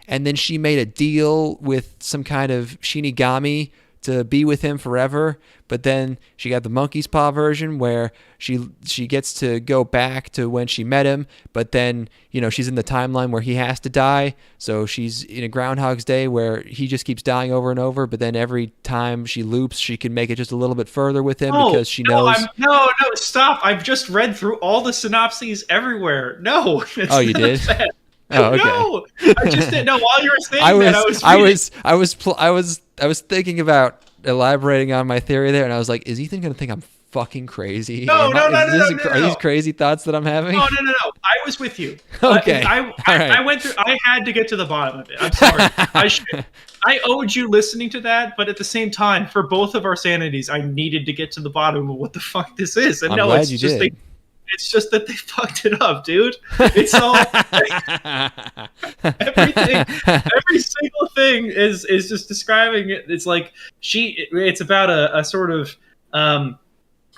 And then she made a deal with some kind of Shinigami to be with him forever. But then she got the monkey's paw version where she gets to go back to when she met him. But then, you know, she's in the timeline where he has to die. So she's in a Groundhog's Day where he just keeps dying over and over. But then every time she loops, she can make it just a little bit further with him because she knows. No, stop. I've just read through all the synopses everywhere. No. Oh, you did? Oh, okay. No, I just didn't know. While you were saying I was thinking about elaborating on my theory there, and I was like, is Ethan gonna think I'm fucking crazy? No. Are these crazy thoughts that I'm having? No. I was with you. Okay. I went through. I had to get to the bottom of it. I'm sorry. I owed you listening to that, but at the same time, for both of our sanities, I needed to get to the bottom of what the fuck this is. And I'm glad you did. It's just that they fucked it up, dude. It's all every single thing is just describing it. It's like it's about a sort of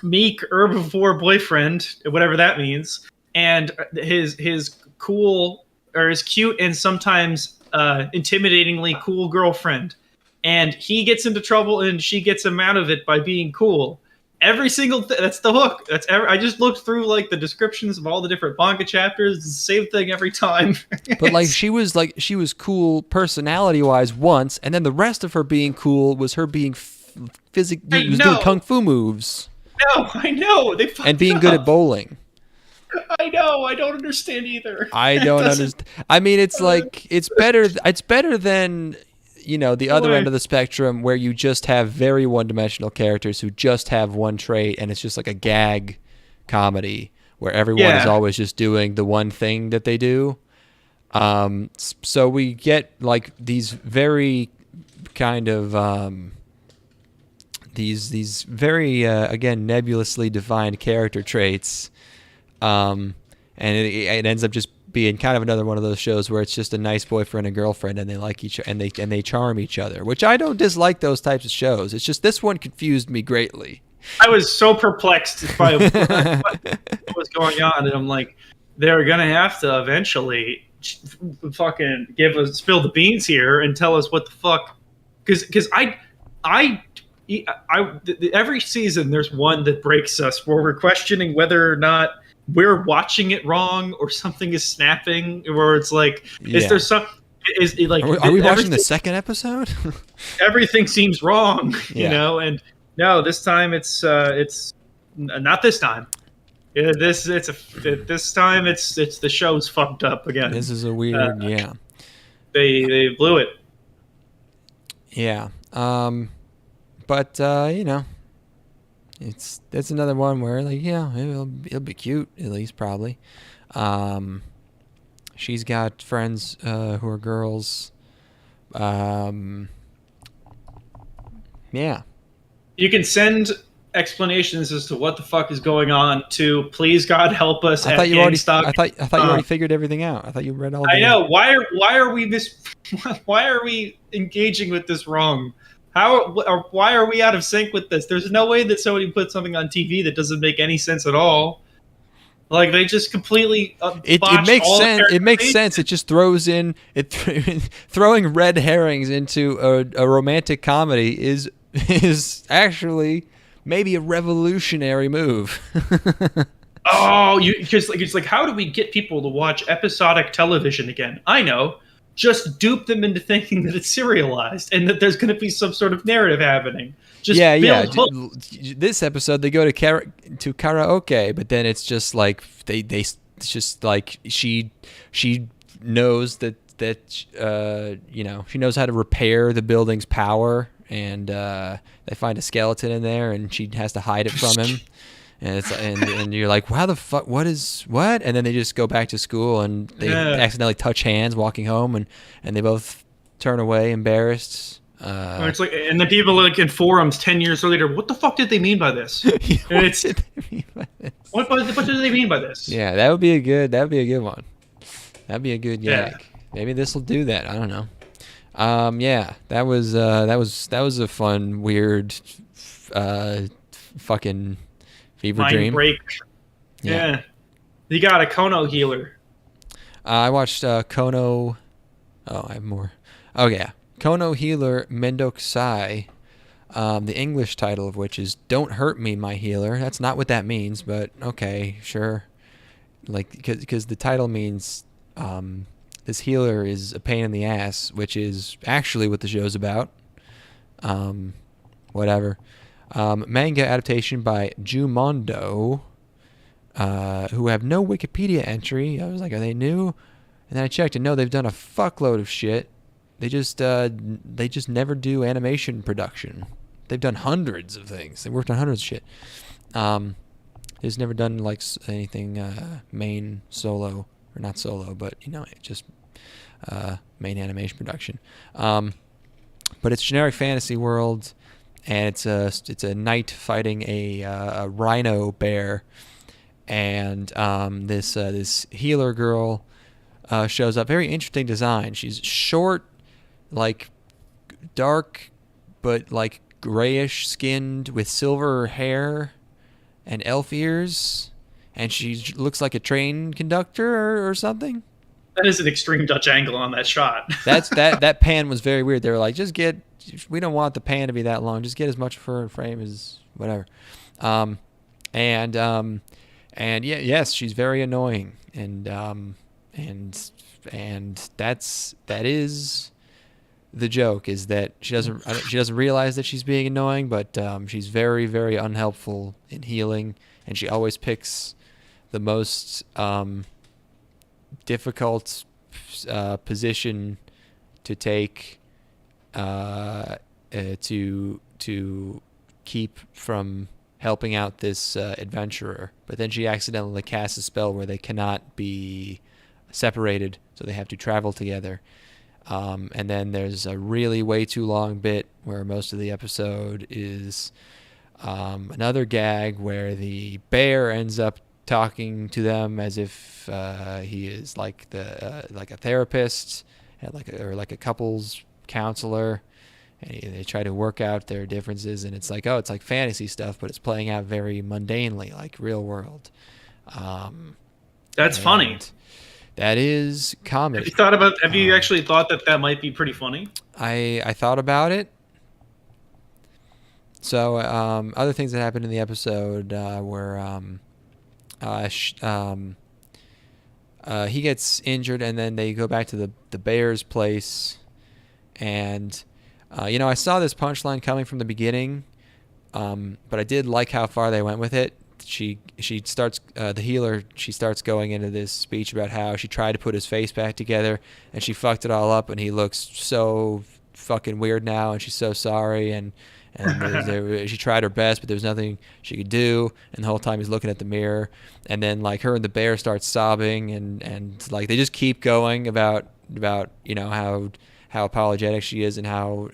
meek herbivore boyfriend, whatever that means, and his cool or his cute and sometimes intimidatingly cool girlfriend, and he gets into trouble and she gets him out of it by being cool. Every single that's the hook. I just looked through like the descriptions of all the different manga chapters. It's the same thing every time. But like she was cool personality wise once, and then the rest of her being cool was her being doing kung fu moves. No, I know and being good at bowling. I know. I don't understand either. I don't understand. I mean, it's like it's better. It's better than, you know, the other end of the spectrum where you just have very one-dimensional characters who just have one trait, and it's just like a gag comedy where everyone is always just doing the one thing that they do. So we get like these very kind of these very again nebulously defined character traits, and it ends up just being kind of another one of those shows where it's just a nice boyfriend and girlfriend, and they like each and they charm each other, which I don't dislike those types of shows. It's just this one confused me greatly. I was so perplexed by what was going on, and I'm like, they're gonna have to eventually fucking spill the beans here and tell us what the fuck, because every season there's one that breaks us where we're questioning whether or not we're watching it wrong or something is snapping, or it's like, is there some? Is it like? Are we watching the second episode? Everything seems wrong, you know. And no, this time it's not this time. Yeah, this time it's the show's fucked up again. This is a weird, They blew it. Yeah, but you know. That's another one where like it'll be cute at least probably. She's got friends who are girls. Yeah. You can send explanations as to what the fuck is going on to please God help us. I thought you already figured everything out. I thought you read all. I know. Why are we engaging with this wrong? Why are we out of sync with this? There's no way that somebody put something on TV that doesn't make any sense at all. Like they just completely it makes sense. It makes sense. It just throws in throwing red herrings into a romantic comedy is actually maybe a revolutionary move. Oh, it's like how do we get people to watch episodic television again? I know. Just dupe them into thinking that it's serialized and that there's going to be some sort of narrative happening. Just This episode they go to karaoke, but then it's just like it's just like she knows that she knows how to repair the building's power, and they find a skeleton in there, and she has to hide it from him. And it's and you're like, wow, the fuck, what? And then they just go back to school and they accidentally touch hands walking home, and they both turn away embarrassed. It's like, and the people like in forums 10 years later, what the fuck did they mean by this? What did they mean by this? What did they mean by this? Yeah, that would be a good one. That'd be a good gag. Maybe this will do that. I don't know. Yeah, that was a fun, weird, fucking fever Mind dream. Break. Yeah. You got a Kono healer. I watched Kono. Oh, I have more. Oh yeah, Kono Healer Mendokusai. The English title of which is "Don't Hurt Me, My Healer." That's not what that means, but okay, sure. Like because the title means this healer is a pain in the ass, which is actually what the show's about. Whatever. Manga adaptation by Jumondo, who have no Wikipedia entry. I was like, are they new? And then I checked, and no, they've done a fuckload of shit. They just never do animation production. They've done hundreds of things. They worked on hundreds of shit. They've just never done like anything main solo, or not solo, but just main animation production. But it's generic fantasy world. And it's a knight fighting a rhino bear, and this healer girl shows up. Very interesting design. She's short, like dark, but like grayish skinned with silver hair and elf ears, and she looks like a train conductor or something. That is an extreme Dutch angle on that shot. that pan was very weird. They were like, we don't want the pan to be that long. Just get as much fur and frame as whatever. Yes, she's very annoying, and that is the joke, is that she doesn't realize that she's being annoying, but she's very, very unhelpful in healing, and she always picks the most difficult position to take to keep from helping out this adventurer. But then she accidentally casts a spell where they cannot be separated, so they have to travel together. And then there's a really way too long bit where most of the episode is another gag where the bear ends up talking to them as if he is like like a therapist and like a couples counselor, and they try to work out their differences, and it's like, oh, it's like fantasy stuff, but it's playing out very mundanely, like real world. That's funny. That is comedy. Have you actually thought that might be pretty funny? I thought about it. So other things that happened in the episode were he gets injured, and then they go back to the bear's place, and I saw this punchline coming from the beginning, but I did like how far they went with it. She starts the healer. She starts going into this speech about how she tried to put his face back together, and she fucked it all up, and he looks so fucking weird now, and she's so sorry, and she tried her best, but there was nothing she could do, and the whole time he's looking at the mirror, and then like her and the bear start sobbing, and like they just keep going about how apologetic she is, and how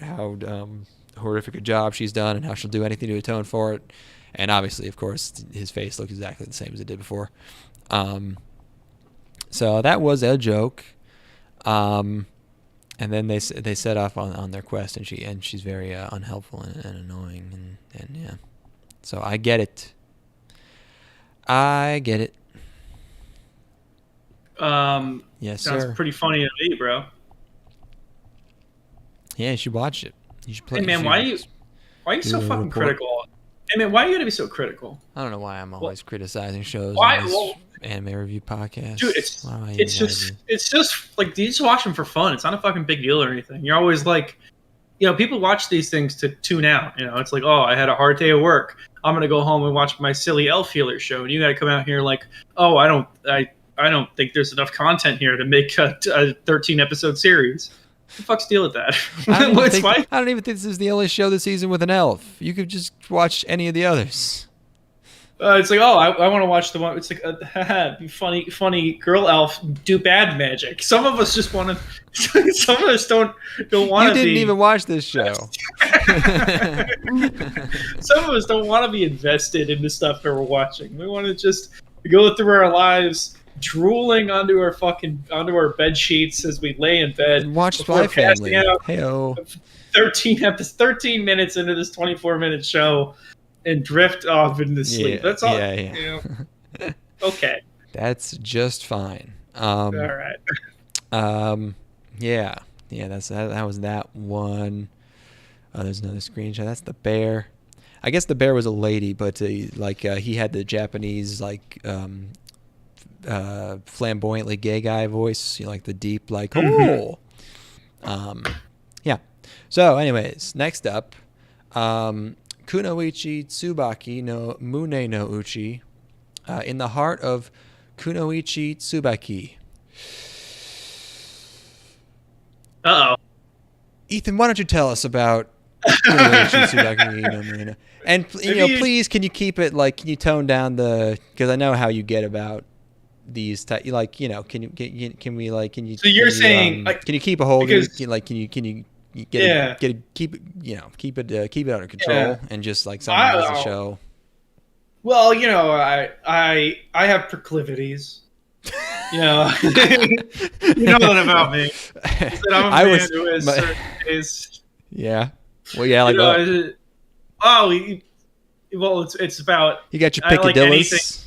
horrific a job she's done, and how she'll do anything to atone for it. And obviously, of course, his face looks exactly the same as it did before. So that was a joke. And then they set off on their quest, and she's very unhelpful and annoying, and yeah. So I get it. Yes, sounds sir. pretty funny to me, bro. Yeah, you should watch it. You should play. Hey man, why are you so fucking critical? Hey man, why are you gonna be so critical? I don't know why I'm always criticizing shows Why? on this Well, anime review podcast. dude, it's just like, you just watch them for fun. It's not a fucking big deal or anything. You're always like, people watch these things to tune out. It's like, oh, I had a hard day at work. I'm gonna go home and watch my silly elf healer show, and you gotta come out here like, oh, I don't think there's enough content here to make a 13 episode series. What the fuck's the deal with that? I don't even think this is the only show this season with an elf. You could just watch any of the others. It's like, oh, I want to watch the one. It's like, funny girl elf do bad magic. Some of us just want to. Some of us don't want to. You didn't even watch this show. Some of us don't want to be invested in the stuff that we're watching. We want to just go through our lives drooling onto our bed sheets as we lay in bed and watch Spy Family. Hey-o. 13 minutes into this 24-minute show and drift off into sleep. That's all. Yeah. Okay. That's just fine. All right. Yeah. That was that one. There's another screenshot. That's the bear. I guess the bear was a lady, but he had the Japanese flamboyantly gay guy voice, like the deep, like, oh. Yeah. So anyways, next up, Kunoichi Tsubaki no Mune no Uchi, in the heart of Kunoichi Tsubaki. Uh-oh. Ethan, why don't you tell us about Kunoichi Tsubaki no Mune? And please, can you keep it can you tone down because I know how you get about these can you can you keep a hold of it? Can you keep it under control and just summarize the show? Well, I have proclivities. You know that about me. That I'm a man who has certain days. Yeah. Well, yeah, it's about. You got your picadillos.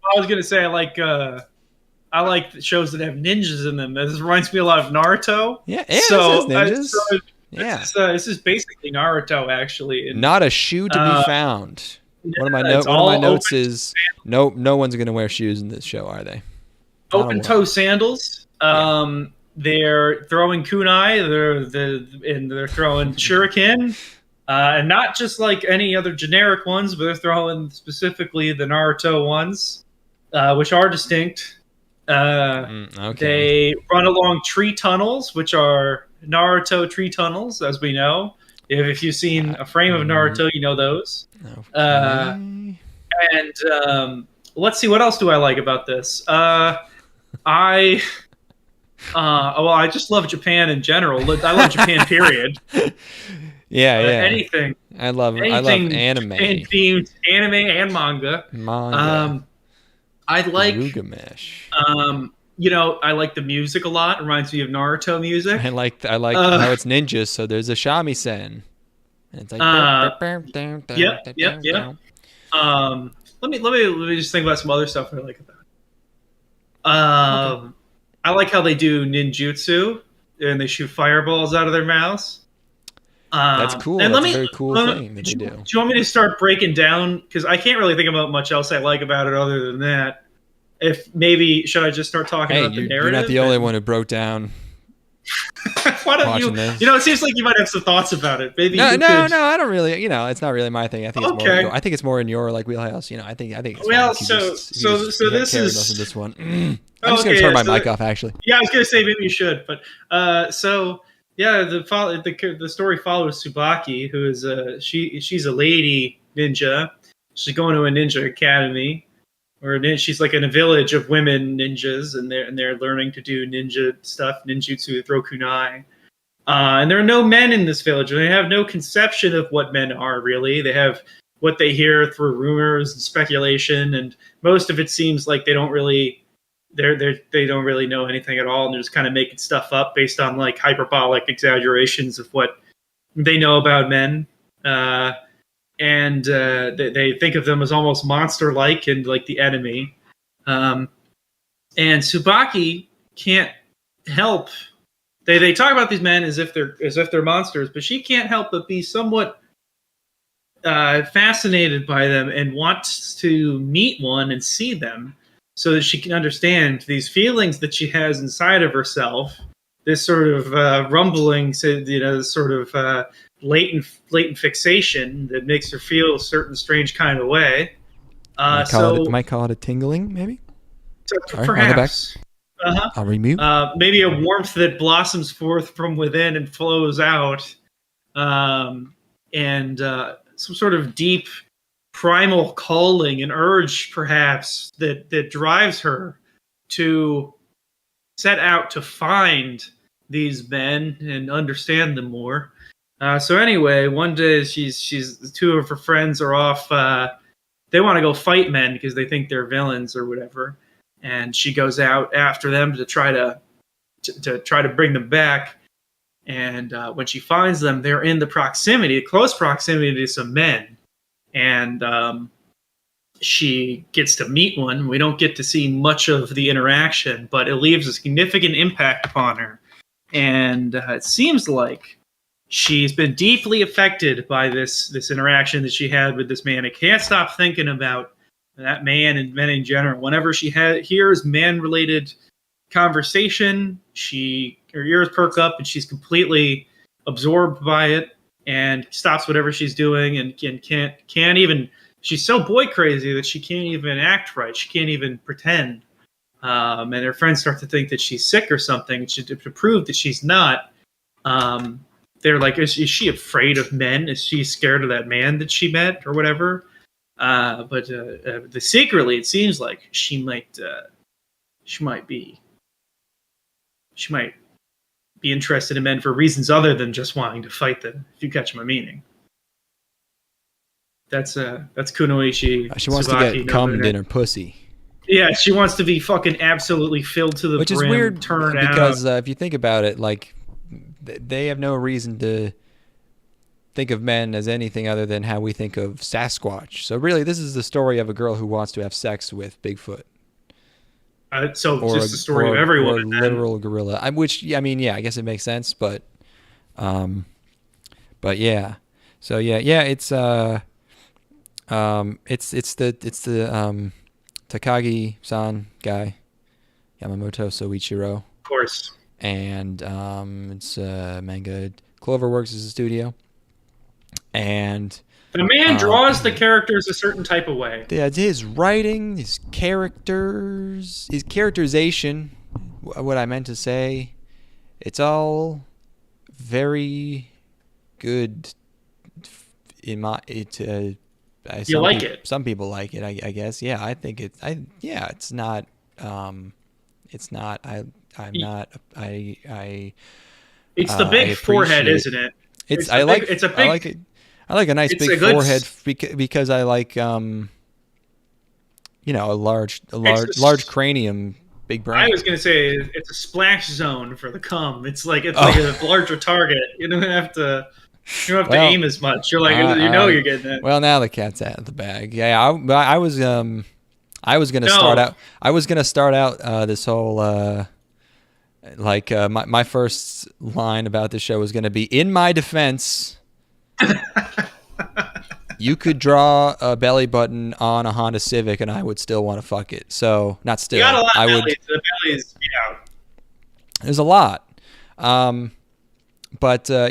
I was gonna say I like shows that have ninjas in them. This reminds me a lot of Naruto. Yeah, so ninjas. This is basically Naruto, actually. And, not a shoe to be found. One of my notes is no one's gonna wear shoes in this show, are they? Open toe sandals. They're throwing kunai. They're throwing shuriken. And not just like any other generic ones, but they're throwing specifically the Naruto ones, which are distinct. Okay. They run along tree tunnels, which are Naruto tree tunnels, as we know. If you've seen a frame of Naruto, you know those. Okay. And let's see, what else do I like about this? I Well, I just love Japan in general. I love Japan, period. Yeah, yeah. Anything I love anime. Japan themed anime and manga. Manga. I like Rugamesh. I like the music a lot. It reminds me of Naruto music. I like how it's ninjas, so there's a shamisen. And it's like Yep. Let me just think about some other stuff I like about it. Okay. I like how they do ninjutsu and they shoot fireballs out of their mouths. That's cool. And That's a very cool thing that they do. Do you want me to start breaking down? Because I can't really think about much else I like about it other than that. If maybe should I just start talking about the narrative? You're not the only one who broke down. Why don't you? This. It seems like you might have some thoughts about it. Maybe no, could... I don't really. It's not really my thing. I think it's more in your wheelhouse. I think it's well. So this is this one. I'm just gonna turn my mic off. Actually. Yeah, I was gonna say maybe you should, but the story follows Tsubaki, who is she's a lady ninja. She's going to a ninja academy, she's like in a village of women ninjas, and they're learning to do ninja stuff, ninjutsu, throw kunai. And there are no men in this village, and they have no conception of what men are really. They have what they hear through rumors and speculation, and most of it seems like they don't really know anything at all, and they're just kind of making stuff up based on like hyperbolic exaggerations of what they know about men. And they think of them as almost monster-like and like the enemy. And Tsubaki can't help. They talk about these men as if they're monsters, but she can't help but be somewhat fascinated by them and wants to meet one and see them, so that she can understand these feelings that she has inside of herself. This sort of rumbling, sort of latent fixation that makes her feel a certain strange kind of way. Might call it a tingling, maybe. Perhaps. I'll remute. Maybe a warmth that blossoms forth from within and flows out, and some sort of deep primal calling and urge, perhaps, that drives her to set out to find these men and understand them more. So anyway, one day she's two of her friends are off. They want to go fight men because they think they're villains or whatever, and she goes out after them to try to bring them back. And when she finds them, they're in close proximity to some men, and she gets to meet one. We don't get to see much of the interaction, but it leaves a significant impact upon her. And it seems like she's been deeply affected by this interaction that she had with this man. I can't stop thinking about that man and men in general. Whenever she hears man-related conversation, her ears perk up and she's completely absorbed by it and stops whatever she's doing and can't even. She's so boy crazy that she can't even act right. She can't even pretend. And her friends start to think that she's sick or something. To prove that she's not, they're like, is she afraid of men? Is she scared of that man that she met or whatever? But secretly, it seems like she might be interested in men for reasons other than just wanting to fight them, if you catch my meaning. That's Kunoichi. She wants to get cummed in her pussy. Yeah, she wants to be fucking absolutely filled to the brim. Which is weird because out. If you think about it, like they have no reason to think of men as anything other than how we think of Sasquatch. So really, this is the story of a girl who wants to have sex with Bigfoot. So just the story of everyone. Or a literal gorilla. I guess it makes sense, but yeah. So yeah, it's the Takagi-san guy, Yamamoto Soichiro. Of course. And it's manga. Cloverworks is a studio. And the man draws the characters a certain type of way. Yeah, his writing, his characters, his characterization, what I meant to say, it's all very good. You like it? Some people like it, I guess. Yeah, I think it's not. I I'm not. I It's the I big forehead, appreciate- isn't it? It's a I like big, it's a I big, like it. I like a nice it's big a good forehead because I like you know, a It's large cranium, big brain. I was gonna say it's a splash zone for the cum. It's like like a larger target. You don't have to Well, aim as much. You're like you're getting it. Well, now the cat's out of the bag. Yeah, I was gonna start No. out. I was gonna start out this whole my first line about this show was gonna be, in my defense. You could draw a belly button on a Honda Civic, and I would still want to fuck it. So not still. You got a lot of I would. bellies. The bellies, yeah. There's a lot.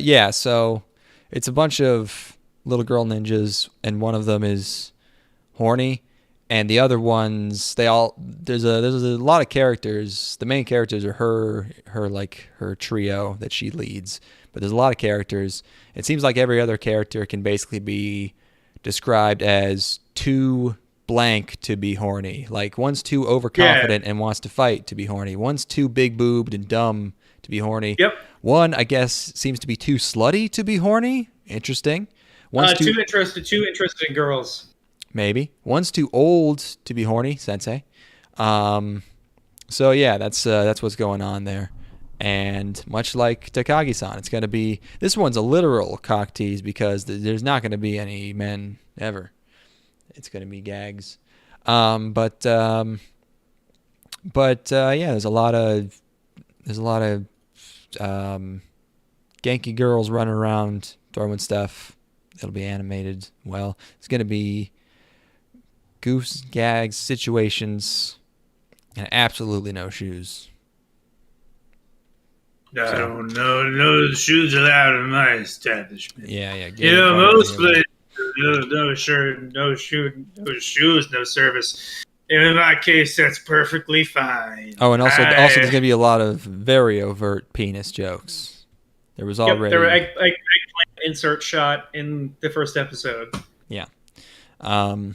Yeah, so it's a bunch of little girl ninjas, and one of them is horny, and the other ones, there's a lot of characters. The main characters are her trio that she leads, but there's a lot of characters. It seems like every other character can basically be described as too blank to be horny. Like, one's too overconfident and wants to fight to be horny. One's too big boobed and dumb to be horny. Yep. One, I guess, seems to be too slutty to be horny. Interesting. One's Too interested in girls. Maybe. One's too old to be horny, sensei. So yeah, that's what's going on there. And much like Takagi-san, it's going to be, this one's a literal cock tease because there's not going to be any men ever. It's going to be gags. Yeah, there's a lot of ganky girls running around throwing stuff. It'll be animated well. It's going to be goofs, gags, situations, and absolutely no shoes. No shoes allowed in my establishment. Yeah. Most places, no shirt, no shoes, no service. In my case, that's perfectly fine. Oh, and also there's going to be a lot of very overt penis jokes. There was already... there were eggplant insert shot in the first episode. Yeah. And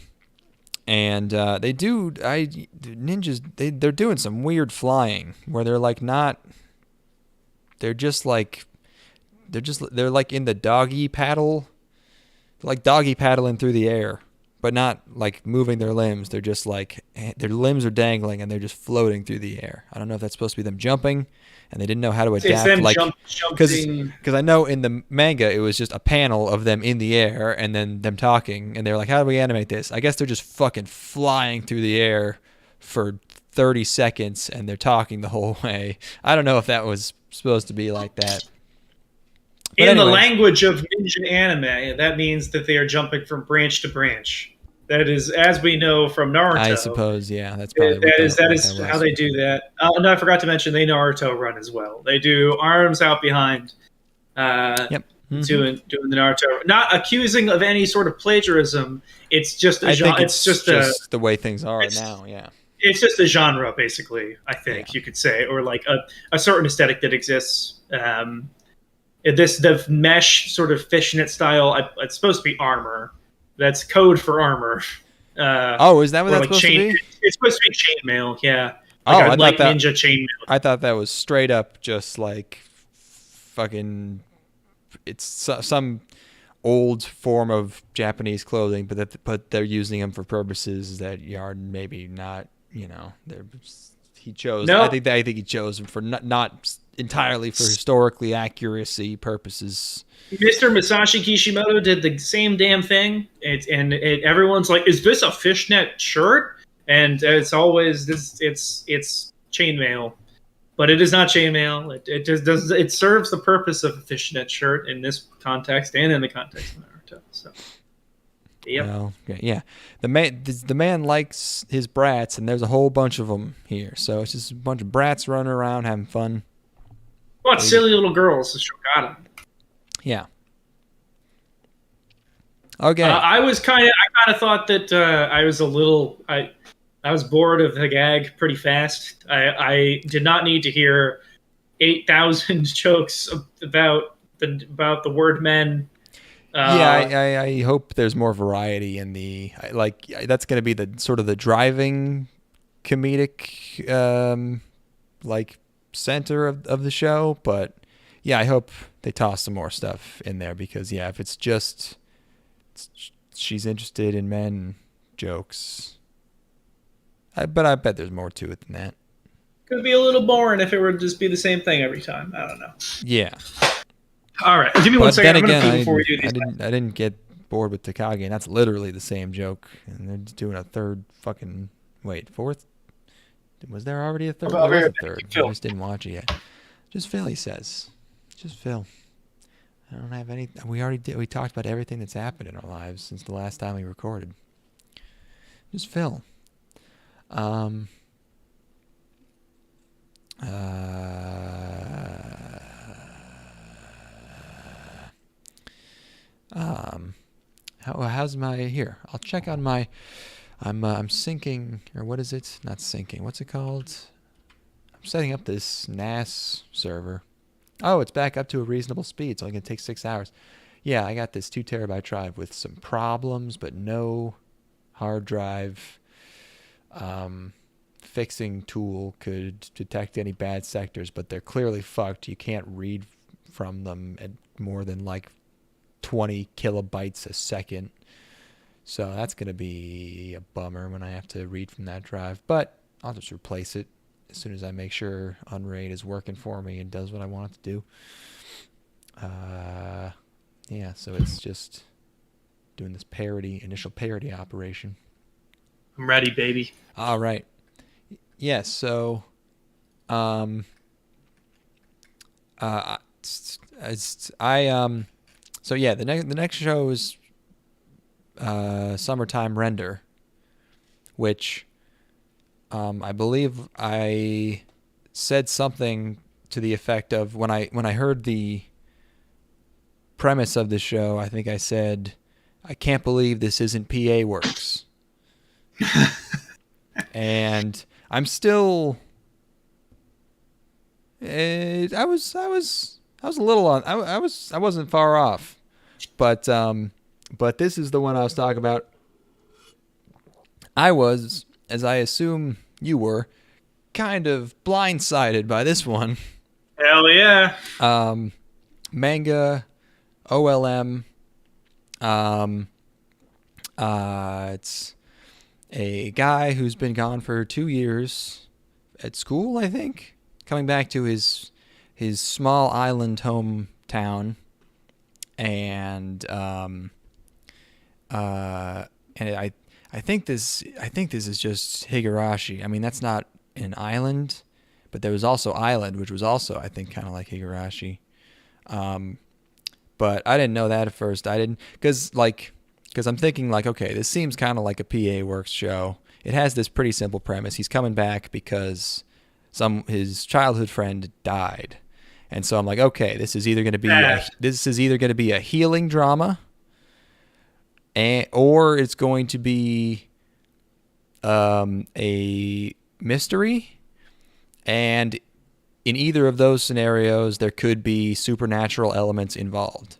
they do... ninjas, they're doing some weird flying where they're like not... They're like in the doggy paddle, like doggy paddling through the air, but not like moving their limbs. They're just like, their limbs are dangling and they're just floating through the air. I don't know if that's supposed to be them jumping, and they didn't know how to adapt. Them like, jumping. Because I know in the manga it was just a panel of them in the air and then them talking, and they're like, how do we animate this? I guess they're just fucking flying through the air for 30 seconds and they're talking the whole way. I don't know if that was supposed to be like that. But in anyways, the language of ninja anime, that means that they are jumping from branch to branch. That is, as we know from Naruto. I suppose, yeah, that's probably that is how they do that. No, I forgot to mention they Naruto run as well. They do arms out behind. Yep. Mm-hmm. Doing the Naruto, not accusing of any sort of plagiarism. It's just a I genre. think it's just the way things are now. Yeah. It's just a genre, basically, I think you could say, or like a certain aesthetic that exists. The mesh sort of fishnet style, it's supposed to be armor. That's code for armor. Is that what that's supposed to be? It's supposed to be chainmail, yeah. I like thought ninja chainmail. I thought that was straight up just like fucking, it's some old form of Japanese clothing, but they're using them for purposes that are maybe not. He chose. No. I think he chose them for not entirely for historically accuracy purposes. Mr. Masashi Kishimoto did the same damn thing, and everyone's like, "Is this a fishnet shirt?" And it's always this. It's chainmail, but it is not chainmail. It just does. It serves the purpose of a fishnet shirt in this context and in the context of Naruto. So. Yep. Well, yeah. The man likes his brats, and there's a whole bunch of them here. So it's just a bunch of brats running around having fun. What silly little girls? The show got them. Yeah. Okay. I kind of thought that I was a little. I was bored of the gag pretty fast. I did not need to hear 8,000 jokes about the word men. I hope there's more variety in that's going to be the sort of the driving comedic center of the show, but yeah, I hope they toss some more stuff in there because yeah, if it's just she's interested in men jokes, but I bet there's more to it than that. Could be a little boring if it were to just be the same thing every time. I don't know. Yeah. All right, give me one But second. then I'm again, gonna pee before we do these. I didn't get bored with Takagi, and that's literally the same joke. And they're just doing a third fucking fourth. Was there already a third? There was a third. I just didn't watch it yet. Just Phil, he says. Just Phil. I don't have any. We already did. We talked about everything that's happened in our lives since the last time we recorded. Just Phil. How's my here? I'll check on my. I'm syncing, or what is it? Not syncing. What's it called? I'm setting up this NAS server. Oh, it's back up to a reasonable speed. It's only gonna take 6 hours. Yeah, I got this 2 terabyte drive with some problems, but no hard drive fixing tool could detect any bad sectors, but they're clearly fucked. You can't read from them at more than like 20 kilobytes a second. So that's going to be a bummer when I have to read from that drive, but I'll just replace it as soon as I make sure Unraid is working for me and does what I want it to do. Yeah, so it's just doing this initial parody operation. I'm ready, baby. All right. Yeah, so so yeah, the next show is Summertime Render, which I believe I said something to the effect of when I heard the premise of the show, I think I said, I can't believe this isn't PA Works. And I'm still I was a little on I wasn't far off. But this is the one I was talking about. I was, as I assume you were, kind of blindsided by this one. Hell yeah. Manga, OLM. It's a guy who's been gone for 2 years at school, I think, coming back to his small island hometown, and I think this is just Higurashi. I mean, that's not an island, but there was also Island, which was also, I think, kind of like Higurashi. But I didn't know that at first. I didn't, because I'm thinking like, okay, this seems kind of like a PA Works show. It has this pretty simple premise. He's coming back because his childhood friend died, and so I'm like, okay, this is either going to be a healing drama, or it's going to be a mystery, and in either of those scenarios, there could be supernatural elements involved.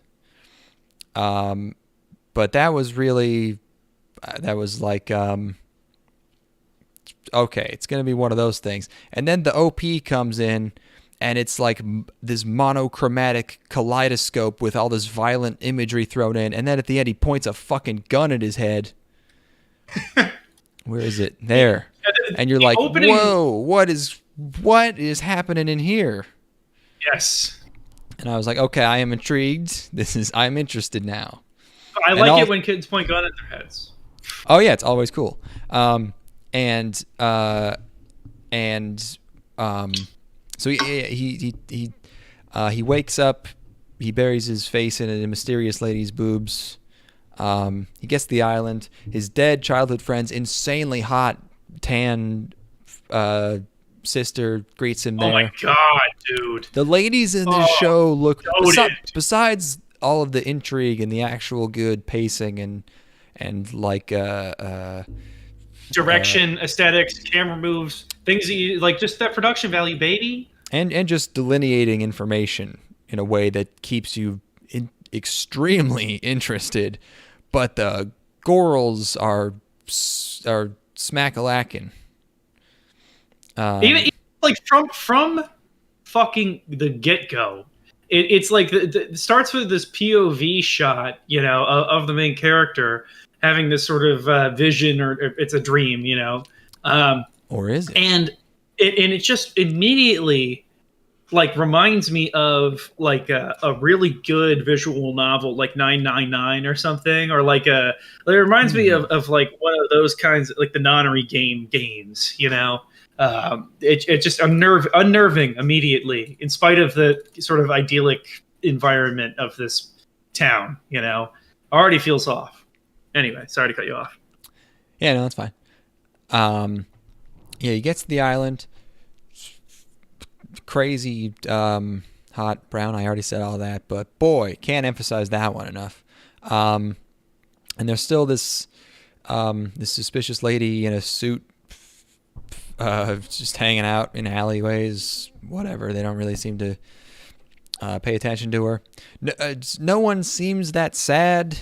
But that was like, okay, it's going to be one of those things. And then the OP comes in, and it's like this monochromatic kaleidoscope with all this violent imagery thrown in. And then at the end, he points a fucking gun at his head. Where is it? There. And you're like, whoa, what is happening in here? Yes. And I was like, okay, I am intrigued. I'm interested now. I like it when kids point gun at their heads. Oh yeah, it's always cool. So he wakes up, he buries his face in a mysterious lady's boobs. He gets to the island. His dead childhood friend's insanely hot, tan sister greets him there. Oh my god, dude! The ladies in this show look, besides all of the intrigue and the actual good pacing and like direction, aesthetics, camera moves, things that you like, just that production value, baby. And just delineating information in a way that keeps you extremely interested, but the girls are smack-a-lacking. Even like from fucking the get-go. It's like it starts with this POV shot, of the main character having this sort of vision, or it's a dream, Or is it? and it just immediately like reminds me of like a really good visual novel like 999 or something, or like it reminds me of like one of those kinds, like the nonary games. It just unnerving immediately, in spite of the sort of idyllic environment of this town. Already feels off. Anyway, sorry to cut you off. Yeah, no, that's fine. Yeah, he gets to the island. Crazy hot brown. I already said all that, but boy, can't emphasize that one enough. And there's still this suspicious lady in a suit, just hanging out in alleyways. Whatever. They don't really seem to pay attention to her. No one seems that sad,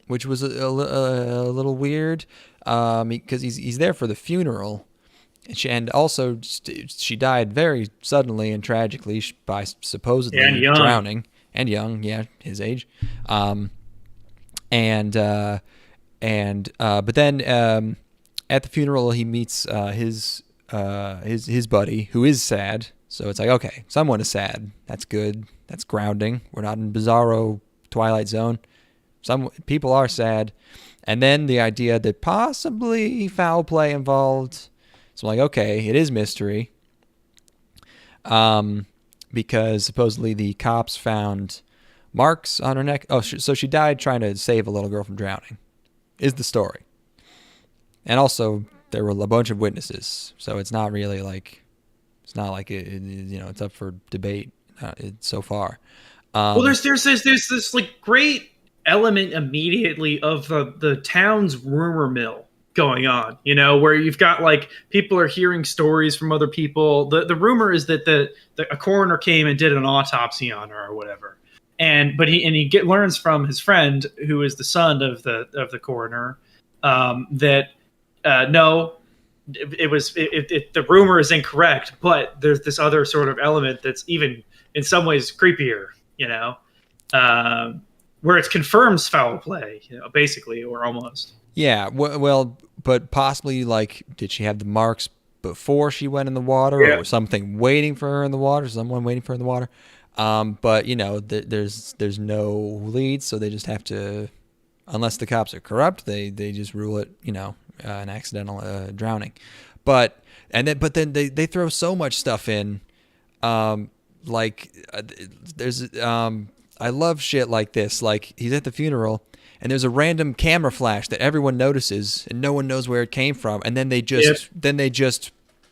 which was a little weird, because he's there for the funeral. And also, she died very suddenly and tragically by supposedly drowning. And young, yeah, his age. But then at the funeral, he meets his buddy, who is sad. So it's like, okay, someone is sad. That's good. That's grounding. We're not in bizarro Twilight Zone. Some people are sad. And then the idea that possibly foul play involved. So I'm like, okay, it is mystery. Because supposedly the cops found marks on her neck. Oh, so she died trying to save a little girl from drowning, is the story. And also, there were a bunch of witnesses. So it's not really like, it's up for debate so far. Well, there's this like great element immediately of the town's rumor mill going on, where you've got like people are hearing stories from other people. The rumor is that a coroner came and did an autopsy on her or whatever, but he learns from his friend, who is the son of the coroner, that no, the rumor is incorrect, but there's this other sort of element that's even in some ways creepier, where it confirms foul play, basically, or almost. Yeah, well, but possibly, like, did she have the marks before she went in the water, or something waiting for her in the water, someone waiting for her in the water? But, there's no leads, so they just have to, unless the cops are corrupt, they just rule it, an accidental drowning. But then they throw so much stuff in, there's, I love shit like this. Like, he's at the funeral, and there's a random camera flash that everyone notices, and no one knows where it came from. And then they just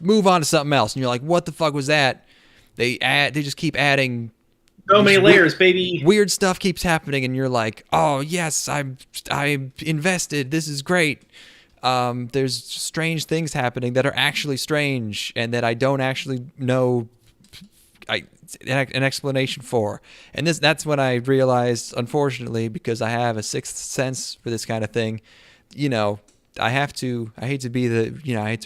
move on to something else, and you're like, "What the fuck was that?" They just keep adding. So many layers, baby. Weird stuff keeps happening, and you're like, "Oh yes, I'm invested. This is great." There's strange things happening that are actually strange, and that I don't actually know an explanation for. And that's when I realized, unfortunately, because I have a sixth sense for this kind of thing, I hate to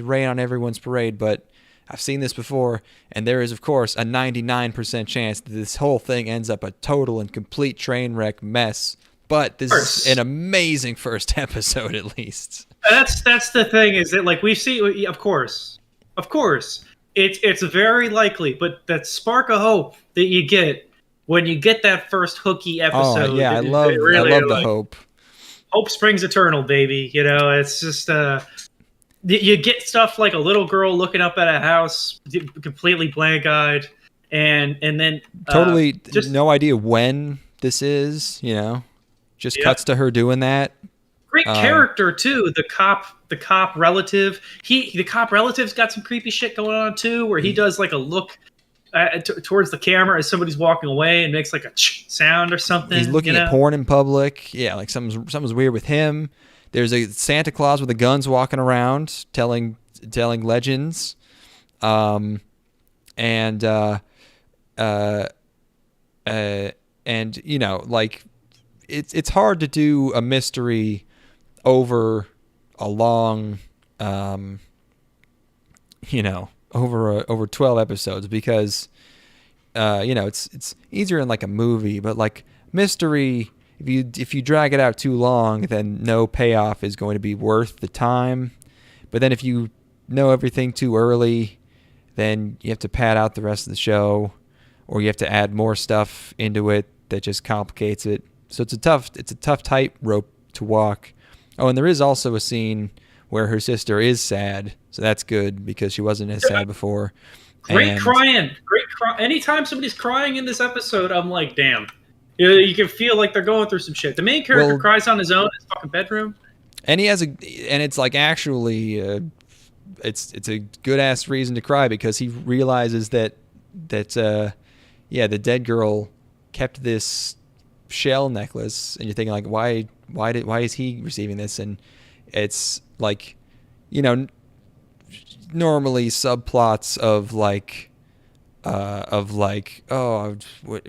rain on everyone's parade, but I've seen this before, and there is, of course, a 99% chance that this whole thing ends up a total and complete train wreck mess. But this is an amazing first episode, at least. That's the thing, is that, like, we see, of course, it's very likely, but that spark of hope that you get when you get that first hooky episode. Oh yeah, I love the hope. Hope springs eternal, baby. It's just you get stuff like a little girl looking up at a house, completely blank-eyed, and then totally just no idea when this is. Just cuts to her doing that. Great character too. The cop relative. The cop relative's got some creepy shit going on too, where he does like a look towards the camera as somebody's walking away and makes like a sound or something. He's looking at porn in public. Yeah, like something's weird with him. There's a Santa Claus with the guns walking around, telling legends, and like it's hard to do a mystery over a long over 12 episodes because it's easier in like a movie, but like mystery, if you drag it out too long, then no payoff is going to be worth the time. But then if you know everything too early, then you have to pad out the rest of the show, or you have to add more stuff into it that just complicates it. So it's a tough tightrope to walk. Oh, and there is also a scene where her sister is sad, so that's good because she wasn't as sad before. Great crying. Anytime somebody's crying in this episode, I'm like, damn. You can feel like they're going through some shit. The main character cries on his own in his fucking bedroom. And it's like actually, it's a good ass reason to cry because he realizes that the dead girl kept this shell necklace, and you're thinking like, why is he receiving this? And it's like, normally subplots of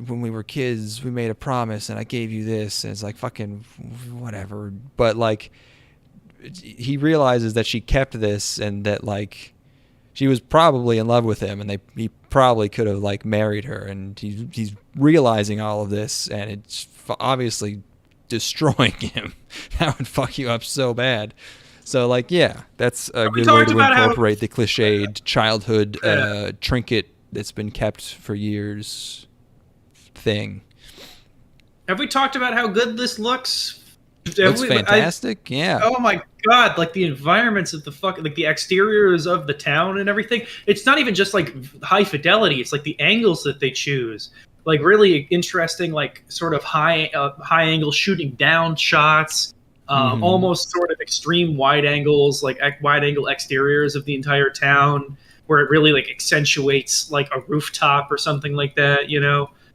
when we were kids we made a promise and I gave you this, and it's like fucking whatever. But like he realizes that she kept this and that like she was probably in love with him, and he probably could have like married her, and he's realizing all of this, and it's obviously destroying him. That would fuck you up so bad. So like, yeah, that's a good way to incorporate the cliched childhood trinket that's been kept for years thing. Have we talked about how good this looks? Looks fantastic. Yeah. Oh my god! Like the environments of the exteriors of the town and everything. It's not even just like high fidelity. It's like the angles that they choose. Like really interesting, like sort of high angle shooting down shots. Almost sort of extreme wide angles, like wide angle exteriors of the entire town, where it really like accentuates like a rooftop or something like that.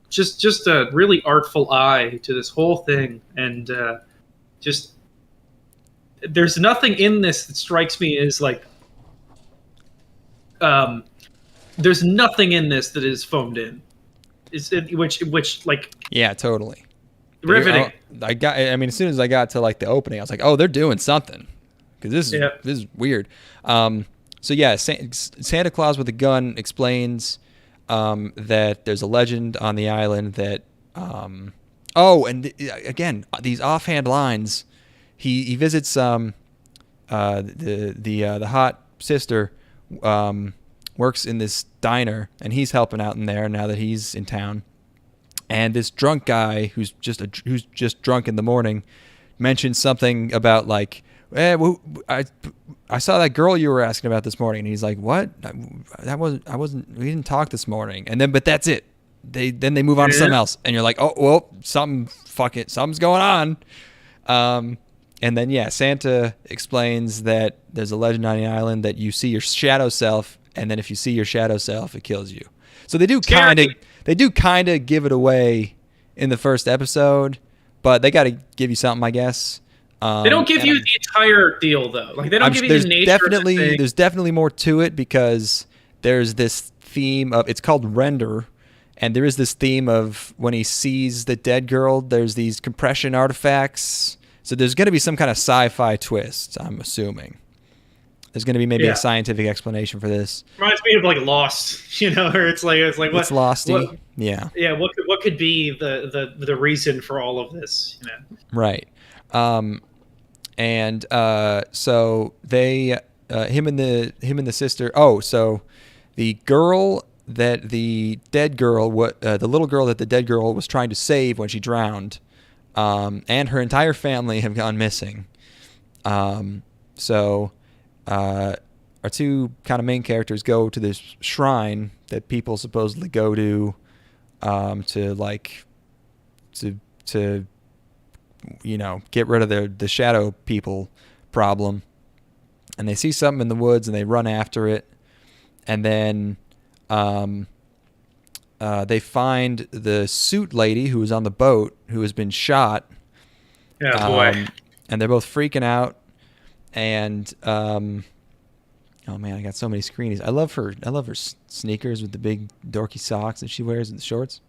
Just a really artful eye to this whole thing, and just there's nothing in this that strikes me as like there's nothing in this that is phoned in. Which like yeah, totally. Riveting. As soon as I got to like the opening, I was like, oh, they're doing something, because this is weird. So yeah, Santa Claus with a gun explains that there's a legend on the island that again, these offhand lines. He visits the hot sister, works in this diner, and he's helping out in there now that he's in town. And this drunk guy who's just drunk in the morning mentions something about like, I saw that girl you were asking about this morning, and he's like, what? We didn't talk this morning. And then, but that's it. They move on to something else, and you're like, oh well, something's going on. And then Santa explains that there's a legend on the island that you see your shadow self, and then if you see your shadow self, it kills you. So they do kind of give it away in the first episode, but they got to give you something, I guess. They don't give you the entire deal though. Like they don't give you the nature of the thing. There's definitely more to it, because there's this theme of, it's called render, and there is this theme of when he sees the dead girl, there's these compression artifacts. So there's going to be some kind of sci-fi twist, I'm assuming. There's going to be maybe a scientific explanation for this. Reminds me of like Lost, or it's like what, it's Losty. Yeah. Yeah. What could be the reason for all of this? Right. So they, him and the sister. Oh, so the girl that the dead girl, the little girl that the dead girl was trying to save when she drowned, and her entire family have gone missing. So our two kind of main characters go to this shrine that people supposedly go to get rid of the shadow people problem. And they see something in the woods and they run after it. And then they find the suit lady who was on the boat, who has been shot. Yeah, boy. And they're both freaking out. And oh man, I got so many screenies. I love her sneakers with the big dorky socks that she wears and the shorts.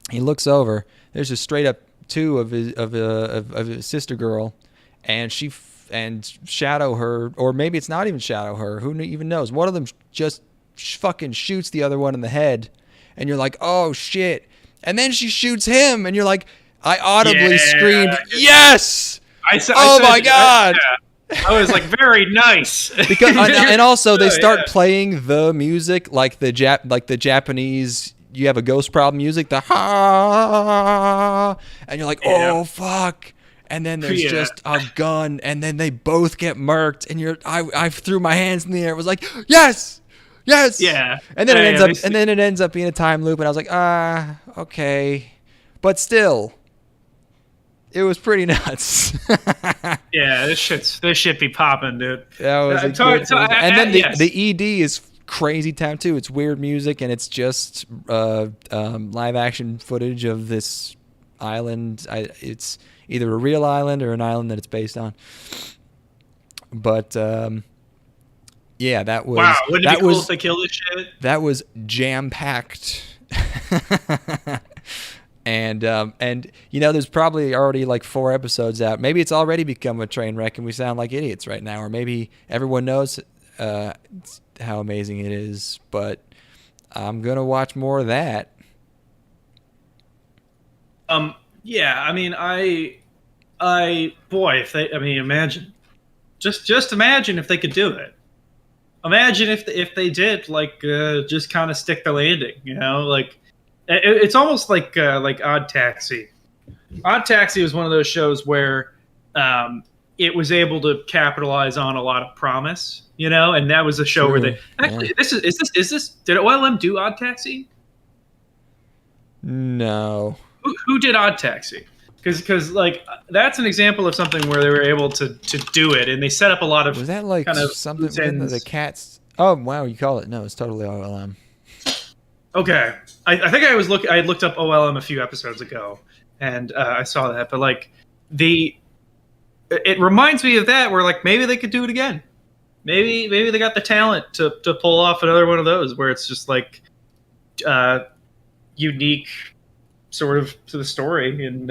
He looks over. There's a straight up two of his sister girl, and she and shadow her, or maybe it's not even shadow her. Who even knows? One of them just fucking shoots the other one in the head, and you're like, oh shit! And then she shoots him, and you're like, I audibly screamed, yes! Oh my god! I was like, very nice. Because and also they start playing the music like the Japanese. You have a ghost problem music, the ha, and you're like, oh fuck. And then there's just a gun, and then they both get murked, and I threw my hands in the air. It was like, yes, yeah. And then it ends up being a time loop, and I was like, okay, but still, it was pretty nuts. Yeah, this shit be popping, dude. That was and then the ED is crazy time too. It's weird music, and it's just live action footage of this island. It's either a real island or an island that it's based on. But yeah, that was wow. Wouldn't it be cool if they killed this shit? That was jam packed. And there's probably already like 4 episodes out. Maybe it's already become a train wreck, and we sound like idiots right now, or maybe everyone knows how amazing it is. But I'm gonna watch more of that. Yeah, I mean, imagine, just imagine if they could do it. Imagine if they did, like, just kind of stick the landing, like, it's almost like Odd Taxi. Odd Taxi was one of those shows where, it was able to capitalize on a lot of promise, and that was a show where they actually, did OLM do Odd Taxi? No. Who did Odd Taxi? Because like that's an example of something where they were able to do it, and they set up a lot of. Was that like kind of something with the cats? Oh wow, you call it? No, it's totally OLM. Okay, I think I looked up OLM a few episodes ago, and I saw that, but like it reminds me of that, where like maybe they could do it again. Maybe they got the talent to pull off another one of those where it's just like unique sort of to the story, and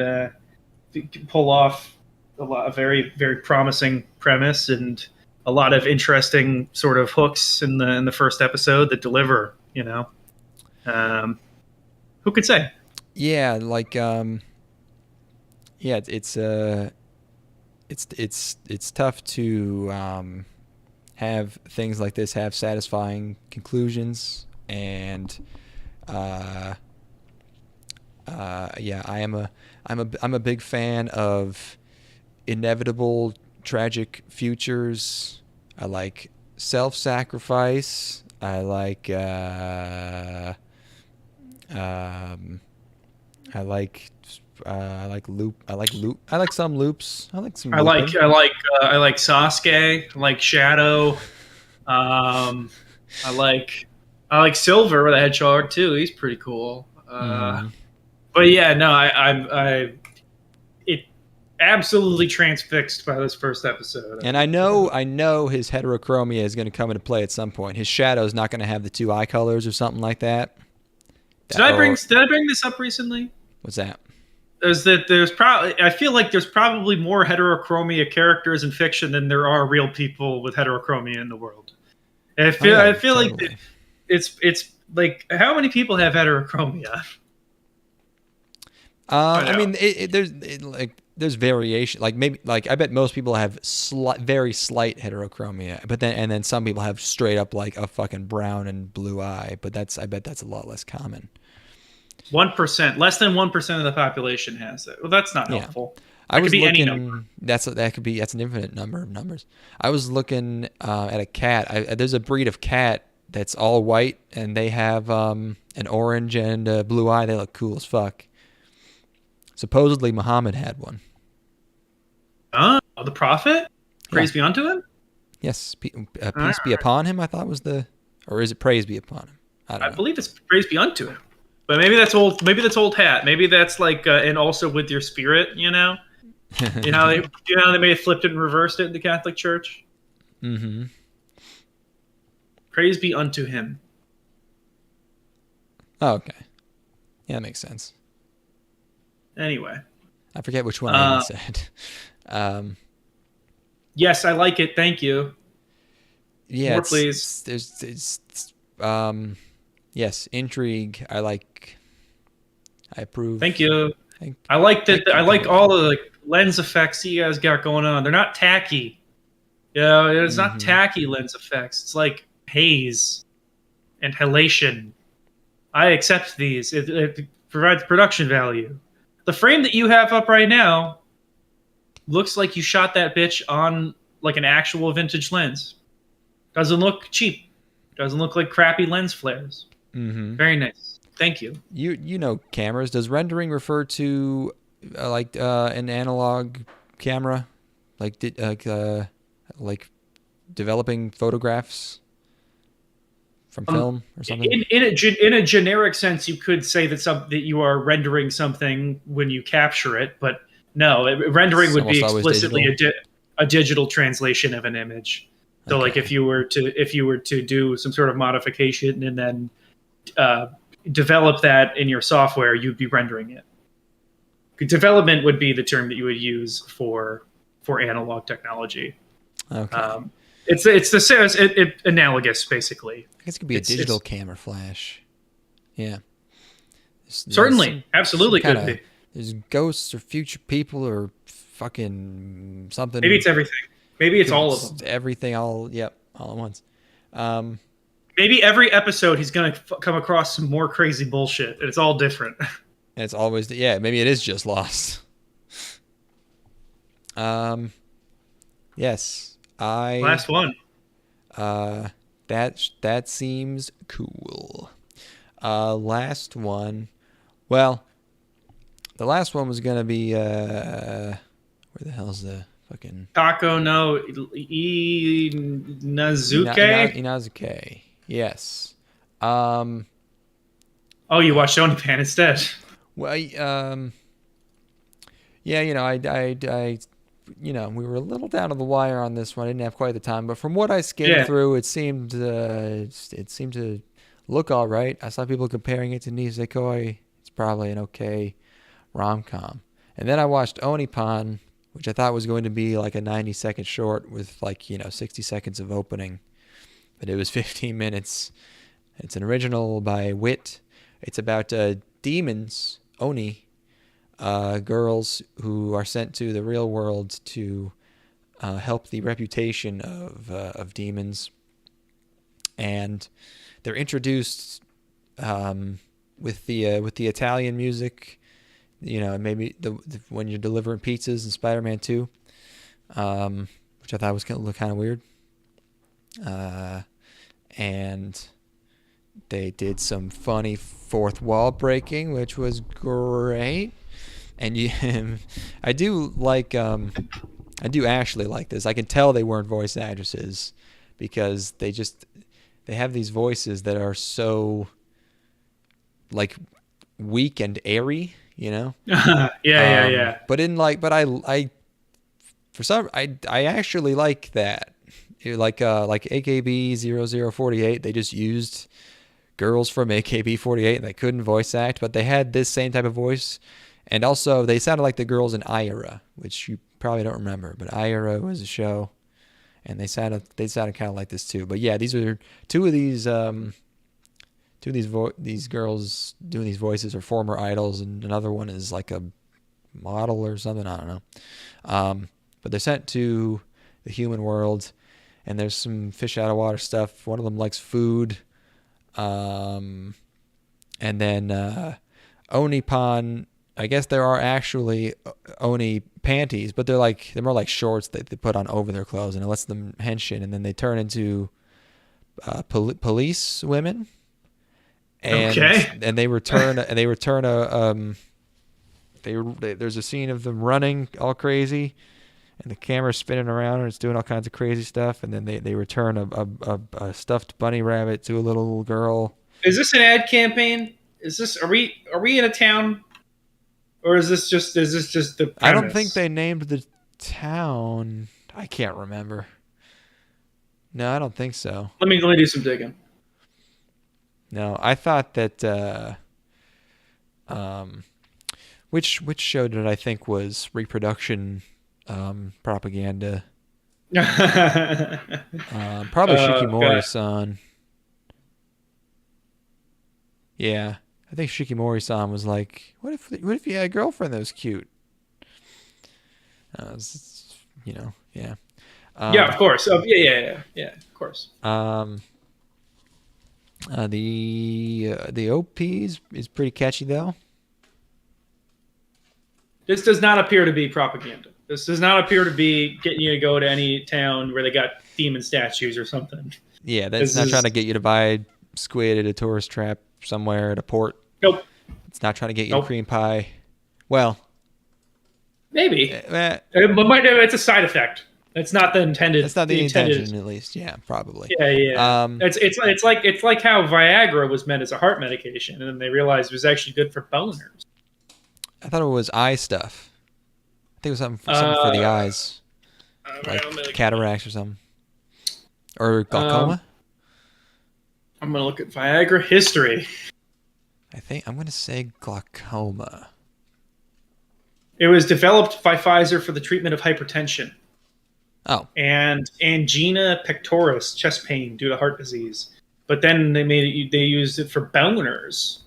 pull off a very, very promising premise and a lot of interesting sort of hooks in the first episode that deliver, who could say? Yeah, like it's tough to have things like this have satisfying conclusions, and I'm a big fan of inevitable tragic futures. I like self-sacrifice. I like some loops. I like some. I like Sasuke. I like Shadow. I like Silver with a hedgehog too. He's pretty cool. But yeah, no, I it absolutely transfixed by this first episode. And I know his heterochromia is going to come into play at some point. His shadow's not going to have the 2 eye colors or something like that. Did I bring this up recently? What's that? I feel like there's probably more heterochromia characters in fiction than there are real people with heterochromia in the world. And I feel totally. Like it's like, how many people have heterochromia? I mean, there's variation. Like maybe, like I bet most people have very slight heterochromia, but then some people have straight up like a fucking brown and blue eye. But I bet that's a lot less common. 1%, less than 1% of the population has it. Well, that's not helpful. I was looking. That's an infinite number of numbers. I was looking at a cat. There's a breed of cat that's all white, and they have an orange and a blue eye. They look cool as fuck. Supposedly Muhammad had one. The Prophet? Praise be unto him? Yes, peace be upon him, I thought was or is it praise be upon him? I don't know. Believe it's praise be unto him. But maybe that's old hat. Maybe that's like and also with your spirit, You know how they may have flipped it and reversed it in the Catholic Church? Mm-hmm. Praise be unto him. Oh, okay. Yeah, that makes sense. Anyway, I forget which one I said. Yes, I like it. Thank you. Yeah, More, please. yes, intrigue. I approve. Thank you. Thank, I like that. thank you, I like all Caroline. the like, lens effects you guys got going on. They're not tacky. Yeah, it's not Mm-hmm. tacky lens effects. It's like haze and halation. I accept these. It provides production value. The frame that you have up right now looks like you shot that bitch on like an actual vintage lens. Doesn't look cheap. Doesn't look like crappy lens flares. Mm-hmm. Very nice. Thank you. You know cameras. Does rendering refer to an analog camera, like developing photographs from film or something? In a generic sense, you could say that you are rendering something when you capture it, but no, rendering It's would be almost always explicitly digital. a digital translation of an image. So, like Okay. if you were to do some sort of modification and then uh, develop that in your software, you'd be rendering it. Development would be the term that you would use for analog technology. Okay. It's the same. Analogous, basically. I guess it could be a digital It's camera flash. Yeah. There's certainly, some absolutely kind could of be. there's ghosts or future people or fucking Maybe something. it's everything. Maybe it's all of them. Everything all at once. Um, Maybe every episode he's gonna come across some more crazy bullshit, and it's all different. and it's always maybe it is just Lost. Um, yes, Last one. uh that seems cool. Last one. Well, the last one was gonna be where the hell's the fucking Tako no Inazuke. Inazuke. Yes. Um. Oh, you watched Onipan instead. Well, yeah. We were a little down to the wire on this one. I didn't have quite the time, but from what I skimmed Yeah. through, it seemed to look all right. I saw people comparing it to Nisekoi. It's probably an okay rom-com. And then I watched Onipan, which I thought was going to be like a 90-second short with 60 seconds of opening, but it was 15 minutes. It's an original by Wit. It's about demons, Oni, girls who are sent to the real world to help the reputation of demons, and they're introduced with the Italian music. Maybe when you're delivering pizzas in Spider-Man 2, which I thought was going to look kind of weird. And they did some funny fourth wall breaking, which was great. And I do actually like this. I can tell they weren't voice actresses because they have these voices that are so like weak and airy, Yeah. But I actually like that. Like AKB 0048, they just used girls from AKB48 and they couldn't voice act, but they had this same type of voice. And also they sounded like the girls in Ayara, which you probably don't remember, but Ayara was a show and they sounded kind of like this too. But yeah, these are two of these these girls doing these voices are former idols, and another one is like a model or something. I don't know. But they're sent to the human world, and there's some fish out of water stuff. One of them likes food. And then Onipan, I guess there are actually Oni panties, but they're more like shorts that they put on over their clothes, and it lets them henshin, and then they turn into police women. And Okay. and they return there's a scene of them running all crazy, and the camera's spinning around and it's doing all kinds of crazy stuff, and then they return a stuffed bunny rabbit to a little girl. Is this an ad campaign? Are we in a town? Or is this just the premise? I don't think they named the town. I can't remember. No, I don't think so. Let me do some digging. No, I thought that which show did I think was reproduction propaganda? Probably God. Shikimori-san. Yeah, I think Shikimori-san was like, "What if you had a girlfriend that was cute?" Yeah. Yeah, of course. Oh, yeah, of course. The OP is pretty catchy though. This does not appear to be propaganda. This does not appear to be getting you to go to any town where they got demon statues or something. Yeah, that's not trying to get you to buy squid at a tourist trap somewhere at a port. Nope. It's not trying to get you cream pie. Well, maybe. It's a side effect. It's not the intended. That's not the intention, at least. Yeah, probably. Yeah. It's like how Viagra was meant as a heart medication, and then they realized it was actually good for boners. I thought it was eye stuff. I think it was something for the eyes, like cataracts or something, or glaucoma. I'm gonna look at Viagra history. I think I'm gonna say glaucoma. It was developed by Pfizer for the treatment of hypertension. Oh. And angina pectoris, chest pain due to heart disease. But then they used it for boners.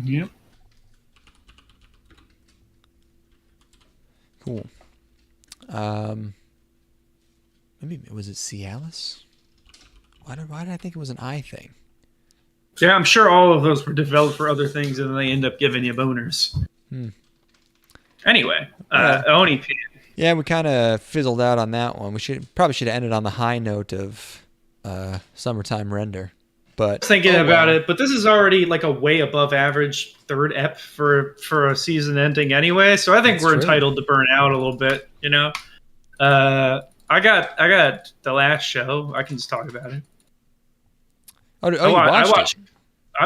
Yep. Cool. Maybe was it Cialis? Why did I think it was an eye thing? Yeah, I'm sure all of those were developed for other things, and then they end up giving you boners. Anyway, Oni. Yeah, we kind of fizzled out on that one. We probably should have ended on the high note of Summertime Render. But I was thinking about it, but this is already like a way above average third ep for a season ending anyway. So I think we're entitled to burn out a little bit, you know. I got the last show. I can just talk about it. I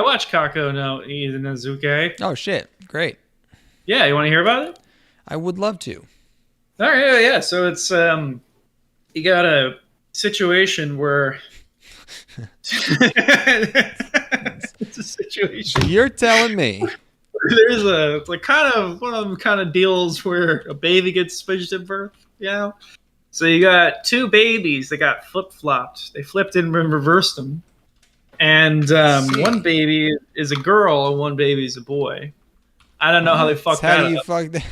watched Kako no Izunazuke. Oh shit! Great. Yeah, you want to hear about it? I would love to. All right, yeah. So it's you got a situation where it's a situation. You're telling me. There's kind of one of them kind of deals where a baby gets squished at birth, you know? So you got two babies that got flip-flopped. They flipped and reversed them. And one baby is a girl and one baby is a boy. I don't know how they fucked that up. How do you fuck that?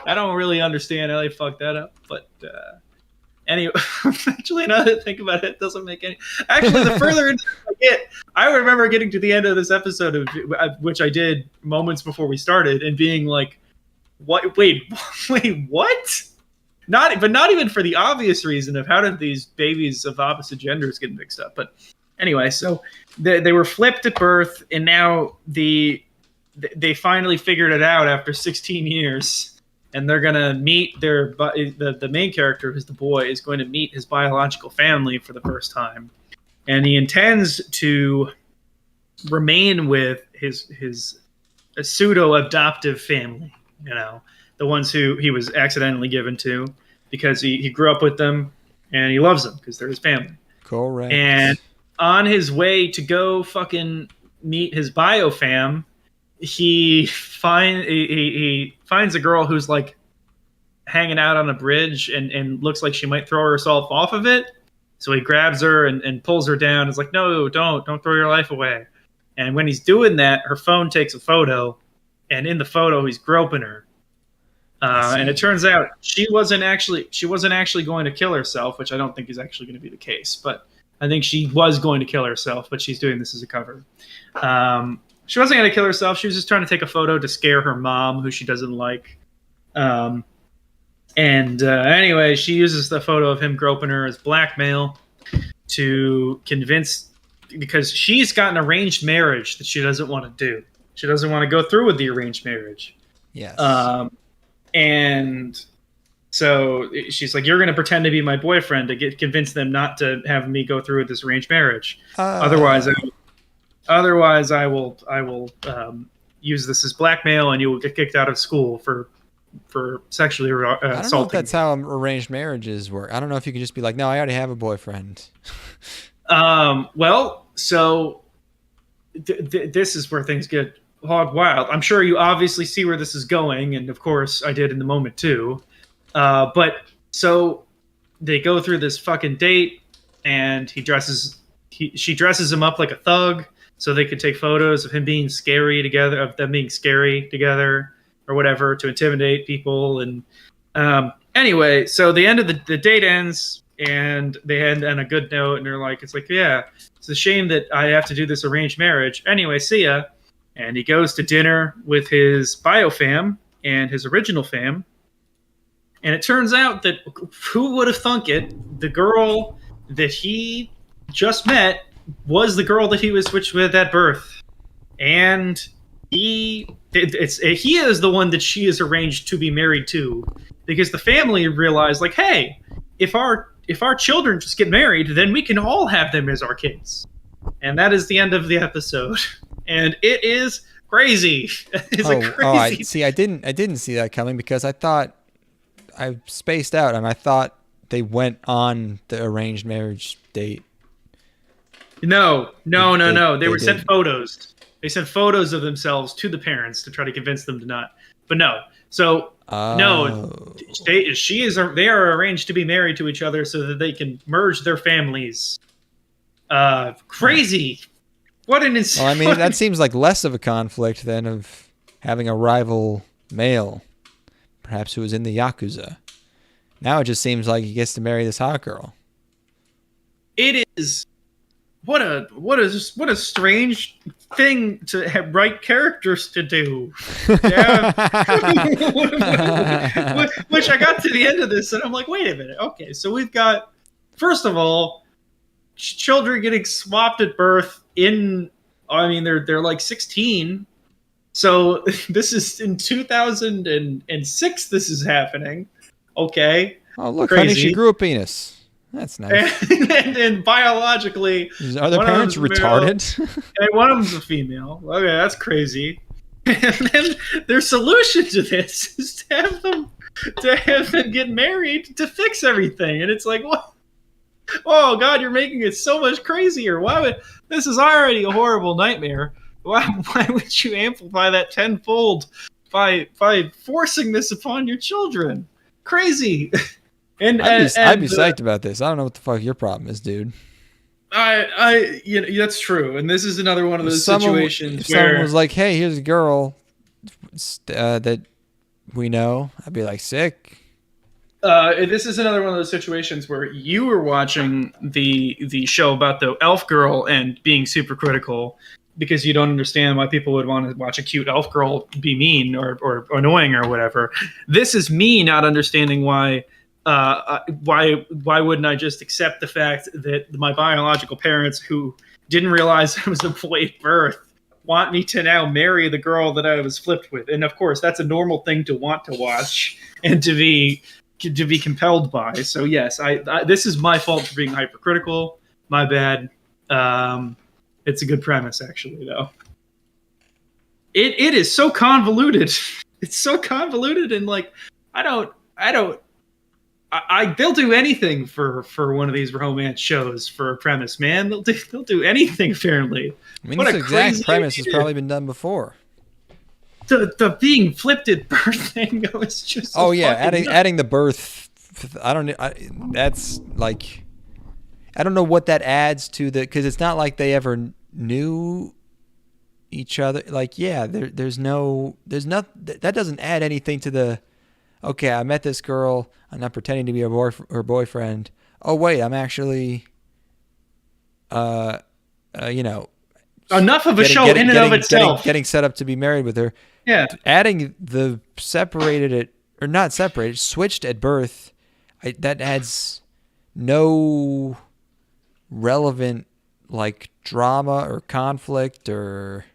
I don't really understand how they fucked that up, but anyway, actually, now that I think about it, it doesn't make any. Actually, the further into I get, I remember getting to the end of this episode, which I did moments before we started, and being like, "What? Wait, what?" Not even for the obvious reason of how did these babies of opposite genders get mixed up. But anyway, so they were flipped at birth, and now they finally figured it out after 16 years. And they're going to meet the main character, who's the boy, is going to meet his biological family for the first time. And he intends to remain with his pseudo-adoptive family, you know, the ones who he was accidentally given to, because he grew up with them and he loves them because they're his family. Correct. And on his way to go fucking meet his bio fam, he finds a girl who's like hanging out on a bridge and looks like she might throw herself off of it. So he grabs her and pulls her down. It's like, no, don't throw your life away. And when he's doing that, her phone takes a photo, and in the photo he's groping her. And it turns out she wasn't actually going to kill herself, which I don't think is actually going to be the case. But I think she was going to kill herself, but she's doing this as a cover. She wasn't going to kill herself. She was just trying to take a photo to scare her mom, who she doesn't like. Anyway, she uses the photo of him groping her as blackmail to convince, because she's got an arranged marriage that she doesn't want to do. She doesn't want to go through with the arranged marriage. Yes. And so she's like, you're going to pretend to be my boyfriend to convince them not to have me go through with this arranged marriage. Otherwise, I will use this as blackmail, and you will get kicked out of school for sexually assaulting. I don't know if that's how arranged marriages work. I don't know if you can just be like, no, I already have a boyfriend. Well, so this is where things get hog wild. I'm sure you obviously see where this is going, and of course I did in the moment too. But so they go through this fucking date, and she dresses him up like a thug so they could take photos of him being scary together, of them being scary together or whatever, to intimidate people. And anyway, so the end of the date ends, and they end on a good note, and they're like, it's like, yeah, it's a shame that I have to do this arranged marriage. Anyway, see ya. And he goes to dinner with his bio fam and his original fam. And it turns out that, who would have thunk it, the girl that he just met was the girl that he was switched with at birth. And he is the one that she is arranged to be married to, because the family realized, like, hey, if our children just get married, then we can all have them as our kids. And that is the end of the episode. And it is crazy. It's a crazy. I didn't see that coming, because I spaced out, and I thought they went on the arranged marriage date. No. They were sent photos. They sent photos of themselves to the parents to try to convince them to not. But no. So no, they are arranged to be married to each other so that they can merge their families. Crazy. What an insane. Well, I mean, that seems like less of a conflict than of having a rival male, perhaps who was in the Yakuza. Now it just seems like he gets to marry this hot girl. It is what a strange thing to write characters to do. Yeah. Which I got to the end of this, and I'm like, wait a minute. Okay, so we've got, first of all, children getting swapped at birth they're like 16. So this is in 2006 this is happening. Okay. Oh, look, crazy. Honey, she grew a penis. That's nice. And biologically, are the parents retarded? And one of them's a female. Okay, that's crazy. And then their solution to this is to have them get married to fix everything. And it's like, what? Oh God, you're making it so much crazier. This is already a horrible nightmare. Why would you amplify that tenfold by forcing this upon your children? Crazy. I'd be psyched about this. I don't know what the fuck your problem is, dude. That's true. And this is another one of those situations where someone was like, "Hey, here's a girl that we know," I'd be like, "Sick." This is another one of those situations where you were watching the show about the elf girl and being super critical because you don't understand why people would want to watch a cute elf girl be mean or annoying or whatever. This is me not understanding why wouldn't I just accept the fact that my biological parents, who didn't realize I was a boy at birth, want me to now marry the girl that I was flipped with. And of course, that's a normal thing to want to watch and to be compelled by. So yes, this is my fault for being hypercritical. My bad. It's a good premise, actually, though. It is so convoluted. It's so convoluted, and like they'll do anything for one of these romance shows for a premise, man. They'll do anything apparently. I mean, this exact premise has probably been done before. The being flipped at birth thing was just adding the birth. That's like, I don't know what that adds to because it's not like they ever knew each other. Like, yeah, there's nothing that doesn't add anything to the. Okay, I met this girl. I'm not pretending to be her boyfriend. Oh wait, I'm actually, enough of a show in and of itself. Getting set up to be married with her. Yeah. Adding the switched at birth, that adds no relevant like drama or conflict or.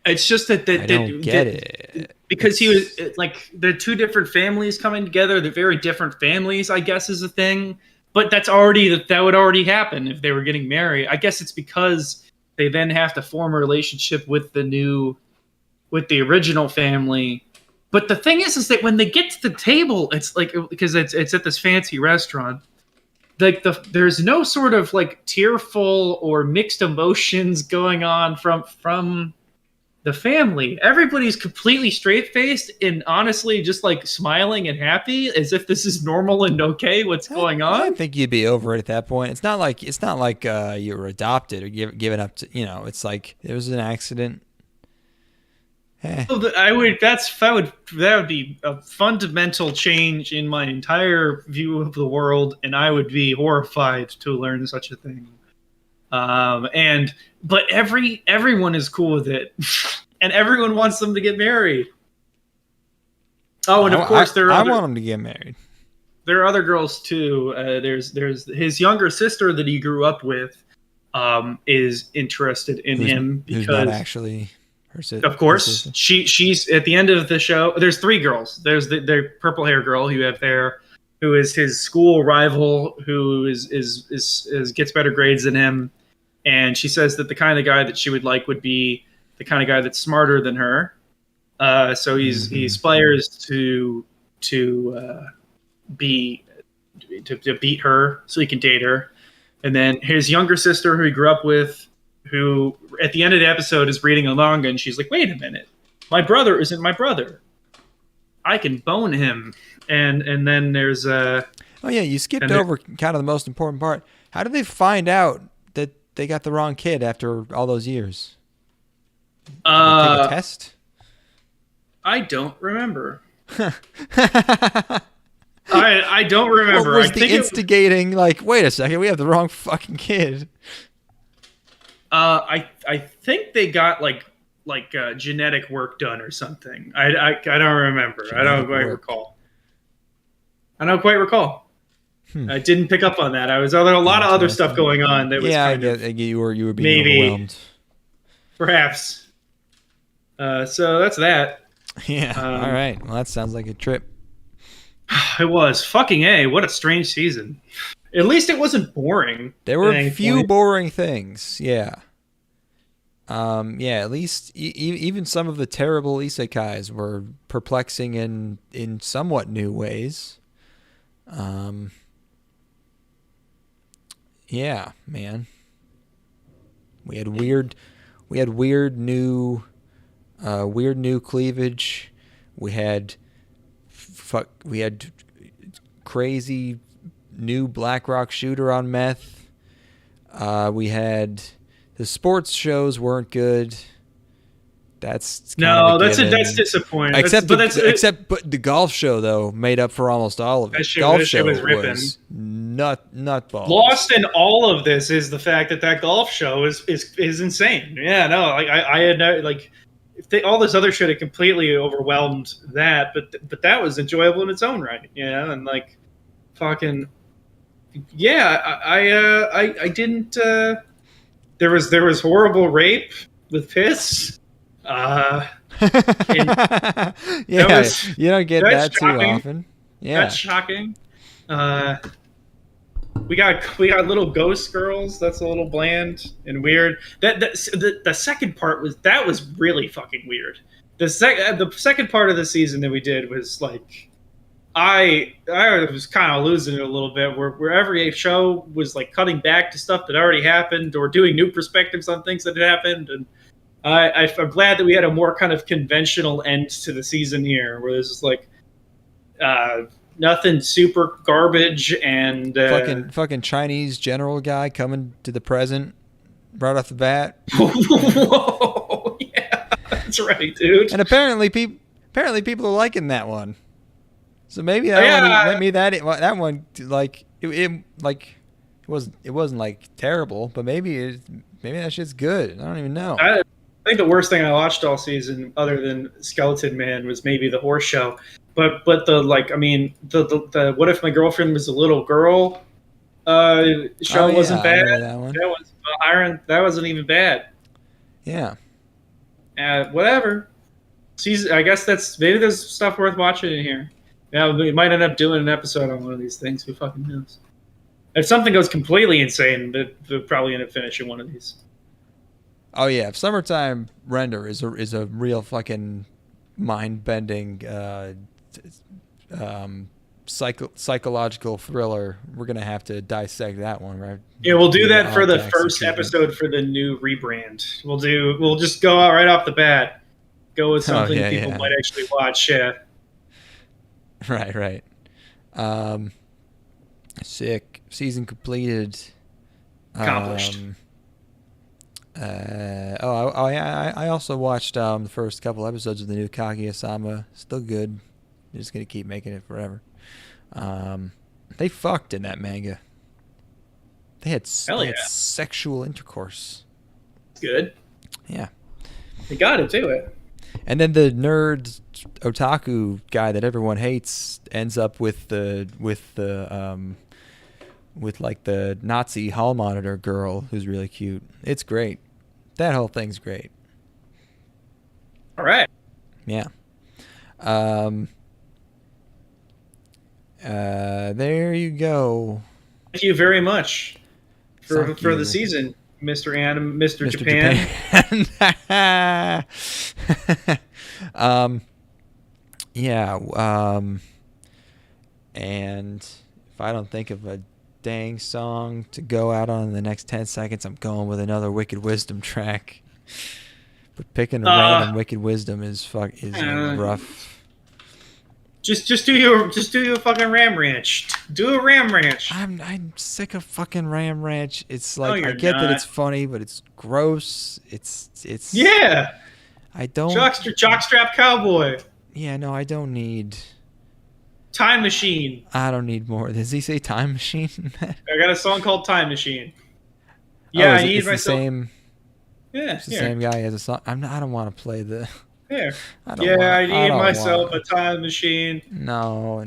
It's just that I don't get it. Because he was like, the two different families coming together. They're very different families, I guess, is a thing. But that would already happen if they were getting married. I guess it's because they then have to form a relationship with the original family. But the thing is that when they get to the table, it's like, because it's at this fancy restaurant, there's no sort of like tearful or mixed emotions going on from the family. Everybody's completely straight faced and honestly just like smiling and happy as if this is normal and okay. What's going on? I think you'd be over it at that point. It's not like you were adopted or given up to. It's like it was an accident. That would be a fundamental change in my entire view of the world, and I would be horrified to learn such a thing. But everyone is cool with it, and everyone wants them to get married. Oh, and of course I want them to get married. There are other girls too. There's his younger sister that he grew up with, is interested in him because who's not actually. Of course, she's at the end of the show. There's 3 girls. There's the purple hair girl who you have there, who is his school rival, who is gets better grades than him, and she says that the kind of guy that she would like would be the kind of guy that's smarter than her. So he aspires to beat her so he can date her, and then his younger sister who he grew up with, who at the end of the episode is reading a manga, and she's like, wait a minute, my brother isn't my brother. I can bone him. And then there's oh yeah, you skipped over kind of the most important part. How did they find out that they got the wrong kid after all those years? Did they take a test? I don't remember. I don't remember. What was the instigating, like, wait a second, we have the wrong fucking kid? I think they got like genetic work done or something. I don't remember. I don't quite recall. I didn't pick up on that. There was a lot of other stuff going on that was you were being overwhelmed. Perhaps. So that's that. Yeah. All right. Well, that sounds like a trip. It was fucking A. What a strange season. At least it wasn't boring. There were a few boring things, yeah. At least even some of the terrible isekais were perplexing in somewhat new ways. Yeah, man. We had weird new cleavage. We had crazy new BlackRock shooter on meth. We had the sports shows weren't good. That's disappointing. Except the golf show though made up for almost all of it. Golf show was nutball. Lost in all of this is the fact that golf show is insane. Yeah, no, I had no all this other shit had completely overwhelmed that, but that was enjoyable in its own right. Yeah, and fucking. Yeah, I didn't. There was horrible rape with piss. Yeah, you don't get that too often. Yeah, that's shocking. We got little ghost girls. That's a little bland and weird. The second part was really fucking weird. The second part of the season that we did was like. I was kind of losing it a little bit where every show was like cutting back to stuff that already happened or doing new perspectives on things that had happened. And I'm glad that we had a more kind of conventional end to the season here where there's just like nothing super garbage and fucking Chinese general guy coming to the present right off the bat. Whoa, yeah, that's right, dude. And apparently people are liking that one. So maybe that one it wasn't like terrible, but maybe that shit's good. I don't even know. I think the worst thing I watched all season, other than Skeleton Man, was maybe the horse show. But the What If My Girlfriend Was a Little Girl show wasn't bad. That one. That was Iron. That wasn't even bad. Yeah. Whatever. I guess maybe there's stuff worth watching in here. Yeah, we might end up doing an episode on one of these things. Who fucking knows? If something goes completely insane, we'll probably end up finishing one of these. Oh yeah, Summertime Render is a real fucking mind-bending psychological thriller. We're gonna have to dissect that one, right? Yeah, we'll do that for the Taxi first treatment. episode for the new rebrand. We'll just go out right off the bat. Go with something people might actually watch. Yeah. Right. Sick. Season completed. Accomplished. I also watched the first couple episodes of the new Kaguya-sama. Still good. They're just gonna keep making it forever. They fucked in that manga. They had sexual intercourse. Good. Yeah. They got into it. And then the nerd otaku guy that everyone hates ends up with like the Nazi hall monitor girl who's really cute. It's great. That whole thing's great. All right. Yeah. There you go. Thank you very much for Thank you. the season, Mr. Japan. Yeah. And if I don't think of a dang song to go out on in the next 10 seconds, I'm going with another Wicked Wisdom track. But picking a random Wicked Wisdom is rough. Just do your fucking Ram Ranch. Do a Ram Ranch. I'm sick of fucking Ram Ranch. It's like No, I get you're that not. it's funny, but it's gross. It's Yeah. I don't Jockstrap Cowboy. Yeah, no, I don't need Time Machine. I don't need more. Does he say Time Machine? I got a song called Time Machine. Yeah, I need it's myself. the same. Yeah, It's the same guy as a song. I don't want to play the. Here. I don't I want- need don't myself want- a time machine. No.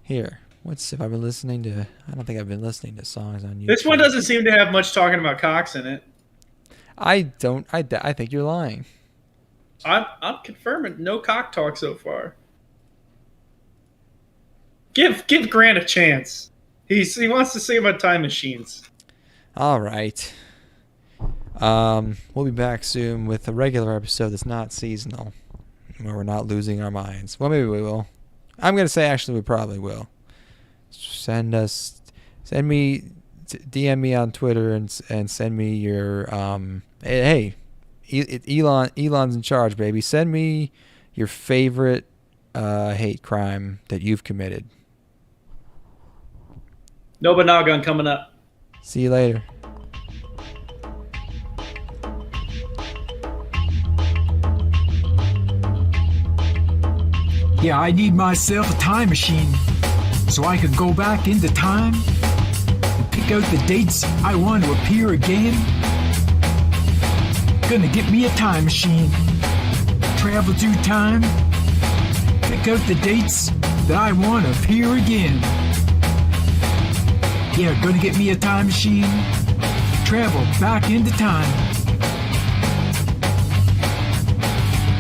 Here, what's if I've been listening to? I don't think I've been listening to songs on YouTube. This one doesn't seem to have much talking about cocks in it. I don't. I think you're lying. I'm confirming no cock talk so far. Give Grant a chance. He wants to sing about time machines. All right. We'll be back soon with a regular episode that's not seasonal, where we're not losing our minds. Well, maybe we will. I'm gonna say actually we probably will. DM me on Twitter and send me your hey, Elon's in charge, baby. Send me your favorite hate crime that you've committed. Nobunaga coming up. See you later. Yeah, I need myself a time machine so I could go back into time and pick out the dates I want to appear again. Gonna get me a time machine, travel through time, pick out the dates that I want to appear again. Yeah, gonna get me a time machine, travel back into time.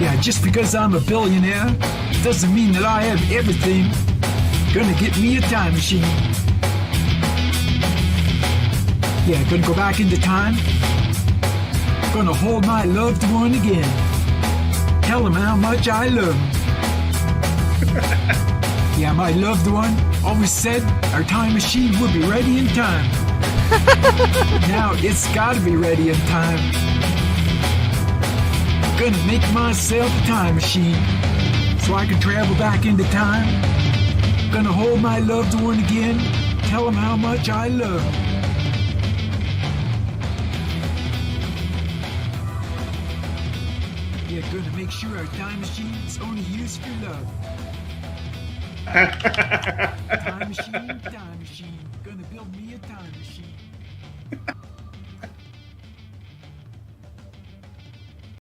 Yeah, just because I'm a billionaire doesn't mean that I have everything. Gonna get me a time machine. Yeah, gonna go back into time. Gonna hold my loved one again. Tell him how much I love him. Yeah, my loved one always said our time machine would be ready in time. Now it's gotta be ready in time. Gonna make myself a time machine so I can travel back into time. Gonna hold my loved one again, tell him how much I love him. Yeah, gonna make sure our time machine is only used for love. Time machine, gonna build me a time machine.